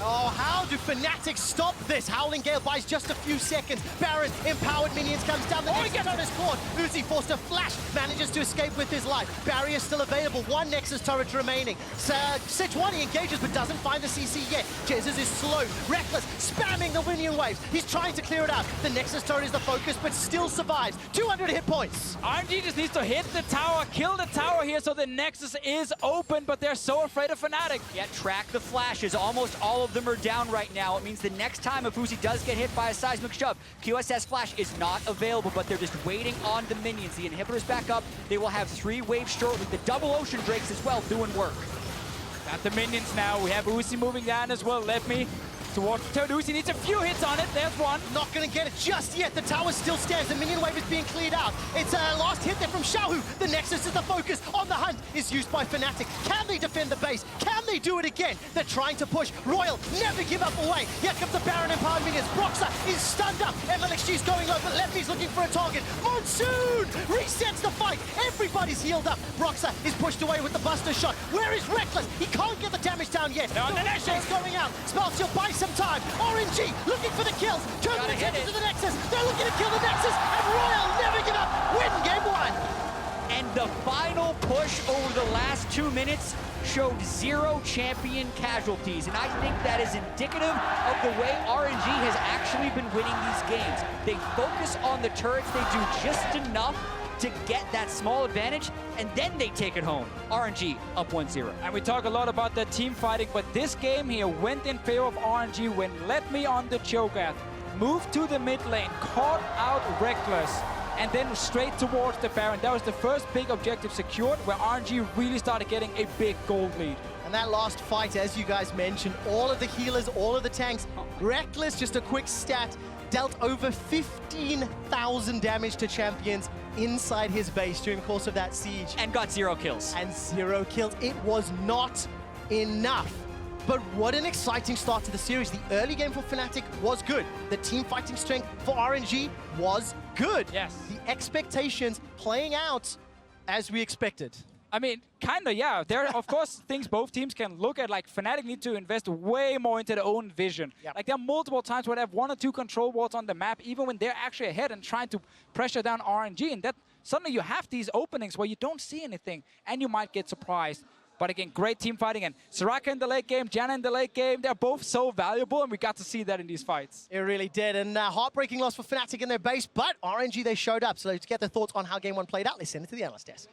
Speaker 11: Oh, how do Fnatic stop this? Howling Gale buys just a few seconds. Baron, empowered minions, comes down. The Nexus turret is caught. Uzi forced to flash, manages to escape with his life. Barrier still available, 1 Nexus turret remaining. Sejuani engages but doesn't find the CC yet. Jesiz is slow. Rekkles spamming the minion waves. He's trying to clear it out. The Nexus turret is the focus but still survives. 200 hit points.
Speaker 12: RNG just needs to hit the tower, kill kill the tower here, so the Nexus is open, but they're so afraid of Fnatic.
Speaker 13: Yeah, track the flashes. Almost all of them are down right now. It means the next time Afusi does get hit by a seismic shove, QSS flash is not available, but they're just waiting on the minions. The inhibitor's back up. They will have 3 waves shortly. The double ocean drakes as well doing work.
Speaker 12: Got the minions now. We have Uzi moving down as well. Letme towards the turret. Uzi needs a few hits on it. There's one.
Speaker 11: Not going to get it just yet. The tower still stands. The minion wave is being cleared out. It's a last hit there from Xiaohu. The Nexus is the focus. On the hunt is used by Fnatic. Can they defend the base? Can they do it again? They're trying to push. Royal, never give up away. Here comes the Baron Empowered minions. Broxah is stunned up. Mlxg is going low, but Letme's looking for a target. Monsoon resets the fight. Everybody's healed up. Broxah is pushed away with the Buster shot. Where is Rekkles? He can't get the damage down yet.
Speaker 12: They're on the Nexus
Speaker 11: going out. Spell Shield buy some time. RNG looking for the kills. Turn the attention to the Nexus. They're looking to kill the Nexus. And Royal never give up. Win game 1.
Speaker 13: And the final push over the last 2 minutes showed 0 champion casualties. And I think that is indicative of the way RNG has actually been winning these games. They focus on the turrets. They do just enough to get that small advantage, and then they take it home. RNG up 1-0.
Speaker 12: And we talk a lot about the team fighting, but this game here went in favor of RNG when Letme on the Cho'Gath, moved to the mid lane, caught out Rekkles, and then straight towards the Baron. That was the first big objective secured, where RNG really started getting a big gold lead.
Speaker 11: And that last fight, as you guys mentioned, all of the healers, all of the tanks, Rekkles, just a quick stat, dealt over 15,000 damage to champions inside his base during the course of that siege.
Speaker 13: And got 0 kills.
Speaker 11: And 0 kills. It was not enough. But what an exciting start to the series. The early game for Fnatic was good. The team fighting strength for RNG was good.
Speaker 12: Yes.
Speaker 11: The expectations playing out as we expected.
Speaker 12: I mean, kind of, yeah. There are, of course, things both teams can look at. Like, Fnatic need to invest way more into their own vision.
Speaker 11: Yep.
Speaker 12: Like, there are multiple times where they have 1 or 2 control wards on the map, even when they're actually ahead and trying to pressure down RNG. And that suddenly you have these openings where you don't see anything, and you might get surprised. But again, great team fighting. And Soraka in the late game, Janna in the late game, they're both so valuable, and we got to see that in these fights.
Speaker 11: It really did. And heartbreaking loss for Fnatic in their base, but RNG, they showed up. So to get their thoughts on how game 1 played out, let's send it to the analyst desk.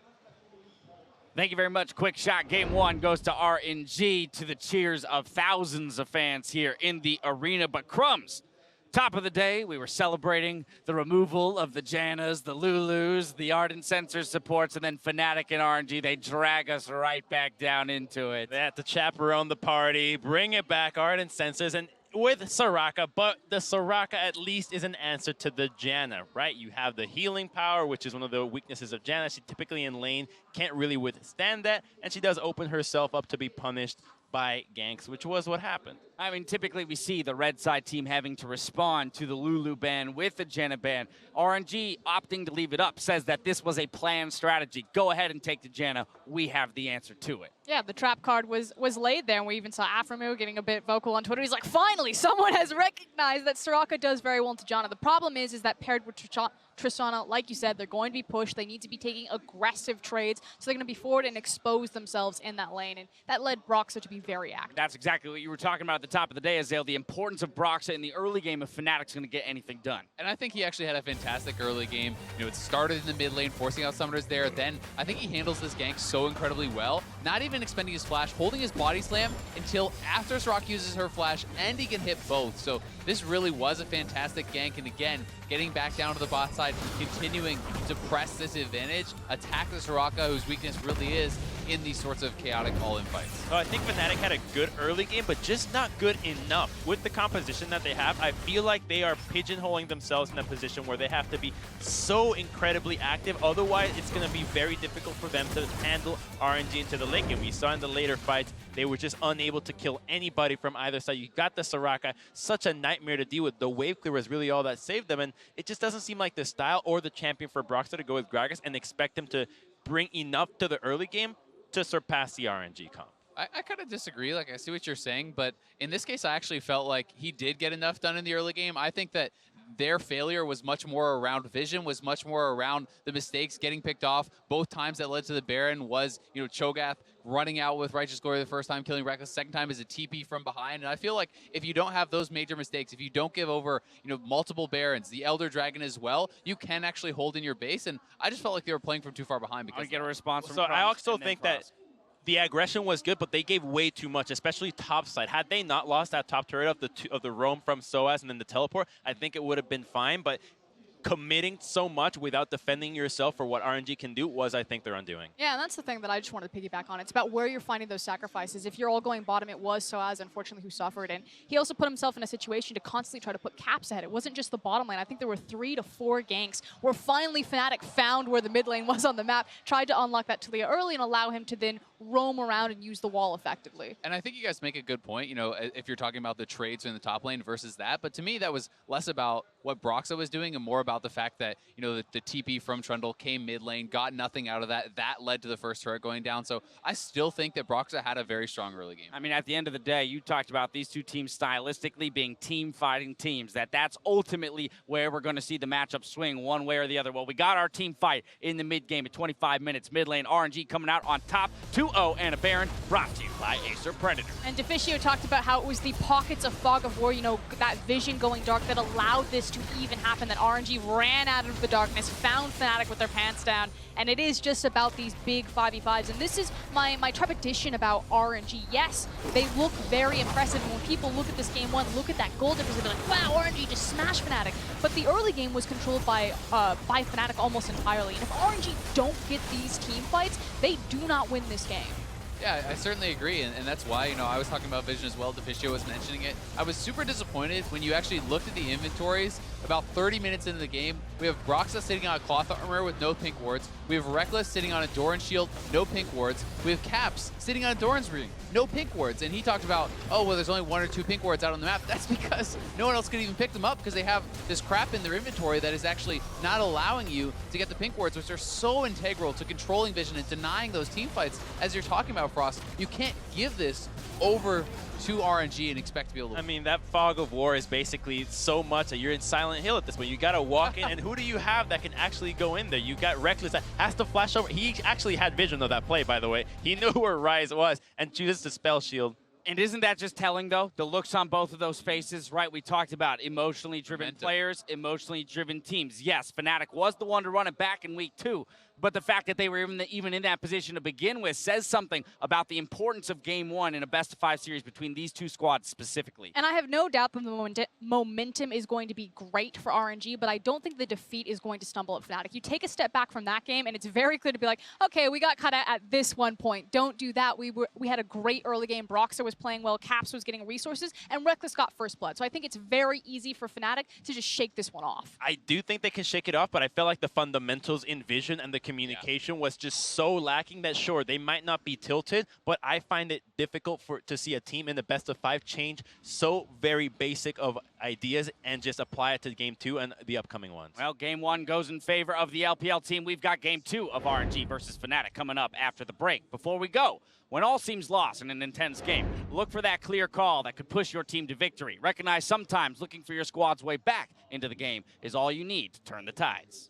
Speaker 5: Thank you very much. Quick shot. Game 1 goes to RNG, to the cheers of thousands of fans here in the arena. But Crumbs, top of the day, we were celebrating the removal of the Jannas, the Lulus, the Ardent Sensor supports, and then Fnatic and RNG, they drag us right back down into it.
Speaker 9: They had to chaperone the party, bring it back, Ardent Sensors, and with Soraka, but the Soraka at least is an answer to the Janna, right? You have the healing power, which is one of the weaknesses of Janna. She typically in lane can't really withstand that, and she does open herself up to be punished by ganks, which was what happened.
Speaker 5: I mean, typically we see the red side team having to respond to the Lulu ban with the Janna ban. RNG opting to leave it up says that this was a planned strategy. Go ahead and take the Janna. We have the answer to it.
Speaker 8: Yeah, the trap card was laid there, and we even saw Aframu getting a bit vocal on Twitter. He's like, finally, someone has recognized that Soraka does very well to Janna. The problem is that paired with Tristana, like you said, they're going to be pushed. They need to be taking aggressive trades, so they're going to be forward and expose themselves in that lane, and that led Broxah to be very active.
Speaker 5: That's exactly what you were talking about at the top of the day, Azale, the importance of Broxah in the early game if Fnatic's going to get anything done.
Speaker 7: And I think he actually had a fantastic early game. You know, it started in the mid lane, forcing out summoners there. Then I think he handles this gank so incredibly well, not even expending his flash, holding his body slam until after Soraka uses her flash, and he can hit both. So this really was a fantastic gank, and again, getting back down to the bot side, continuing to press this advantage, attack the Soraka, whose weakness really is in these sorts of chaotic all-in fights.
Speaker 9: So I think Fnatic had a good early game, but just not good enough. With the composition that they have, I feel like they are pigeonholing themselves in a position where they have to be so incredibly active. Otherwise, it's going to be very difficult for them to handle RNG into the late game. We saw in the later fights, they were just unable to kill anybody from either side. You got the Soraka, such a nightmare to deal with. The wave clear was really all that saved them, and it just doesn't seem like the style or the champion for Broxah to go with Gragas and expect him to bring enough to the early game to surpass the RNG comp.
Speaker 7: I kind of disagree. Like, I see what you're saying, but in this case, I actually felt like he did get enough done in the early game. I think that their failure was much more around vision, was much more around the mistakes getting picked off. Both times that led to the Baron was, Cho'Gath running out with Righteous Glory the first time, killing Rekkles. Second time is a TP from behind. And I feel like if you don't have those major mistakes, if you don't give over, multiple Barons, the Elder Dragon as well, you can actually hold in your base. And I just felt like they were playing from too far behind. Because
Speaker 9: I get a response from I also think that the aggression was good, but they gave way too much, especially top side. Had they not lost that top turret of the roam from sOAZ and then the teleport, I think it would have been fine. But committing so much without defending yourself for what RNG can do was, I think, their undoing.
Speaker 8: Yeah, and that's the thing that I just wanted to piggyback on. It's about where you're finding those sacrifices. If you're all going bottom, it was sOAZ, unfortunately, who suffered. And he also put himself in a situation to constantly try to put caps ahead. It wasn't just the bottom lane. I think there were 3 to 4 ganks where finally Fnatic found where the mid lane was on the map, tried to unlock that Taliyah early and allow him to then roam around and use the wall effectively.
Speaker 7: And I think you guys make a good point, if you're talking about the trades in the top lane versus that. But to me, that was less about what Broxah was doing and more about the fact that, the TP from Trundle came mid lane, got nothing out of that. That led to the first turret going down. So I still think that Broxah had a very strong early game.
Speaker 5: I mean, at the end of the day, you talked about these two teams stylistically being team-fighting teams, that's ultimately where we're going to see the matchup swing one way or the other. Well, we got our team fight in the mid-game at 25 minutes. Mid lane, RNG coming out on top, 2-0 and a Baron, brought to you by Acer Predator.
Speaker 8: And Deficio talked about how it was the pockets of fog of war, that vision going dark that allowed this to even happen, that RNG ran out of the darkness, found Fnatic with their pants down, and it is just about these big 5v5s. And this is my trepidation about RNG. Yes, they look very impressive, and when people look at this game one, look at that goal difference, they'll be like, wow, RNG just smashed Fnatic. But the early game was controlled by Fnatic almost entirely. And if RNG don't get these team fights, they do not win this game.
Speaker 7: Yeah, I certainly agree, and that's why, I was talking about vision as well. Deficio was mentioning it. I was super disappointed when you actually looked at the inventories. About 30 minutes into the game, we have Broxah sitting on a cloth armor with no pink wards. We have Rekkles sitting on a Doran shield, no pink wards. We have Caps sitting on a Doran's ring, no pink wards. And he talked about, oh, well, there's only 1 or 2 pink wards out on the map. That's because no one else could even pick them up because they have this crap in their inventory that is actually not allowing you to get the pink wards, which are so integral to controlling vision and denying those team fights. As you're talking about, Frost, you can't give this over to RNG and expect to be able to...
Speaker 9: I mean, that fog of war is basically so much that you're in Silent Hill at this point. You got to walk in, and who do you have that can actually go in there? You got Rekkles that has to flash over. He actually had vision of that play, by the way. He knew where Ryze was and chooses to spell shield.
Speaker 5: And isn't that just telling, though? The looks on both of those faces, right? We talked about emotionally driven players, emotionally driven teams. Yes, Fnatic was the one to run it back in week 2. But the fact that they were even in that position to begin with says something about the importance of Game 1 in a best-of-5 series between these two squads specifically.
Speaker 8: And I have no doubt that the momentum is going to be great for RNG, but I don't think the defeat is going to stumble at Fnatic. You take a step back from that game, and it's very clear to be like, okay, we got cut out at this one point. Don't do that. We had a great early game. Broxah was playing well. Caps was getting resources, and Rekkles got first blood. So I think it's very easy for Fnatic to just shake this one off.
Speaker 9: I do think they can shake it off, but I felt like the fundamentals in vision and the communication was just so lacking that, sure, they might not be tilted, but I find it difficult to see a team in the best-of-5 change so very basic of ideas and just apply it to Game 2 and the upcoming ones.
Speaker 5: Well, Game 1 goes in favor of the LPL team. We've got Game 2 of RNG versus Fnatic coming up after the break. Before we go, when all seems lost in an intense game, look for that clear call that could push your team to victory. Recognize sometimes looking for your squad's way back into the game is all you need to turn the tides.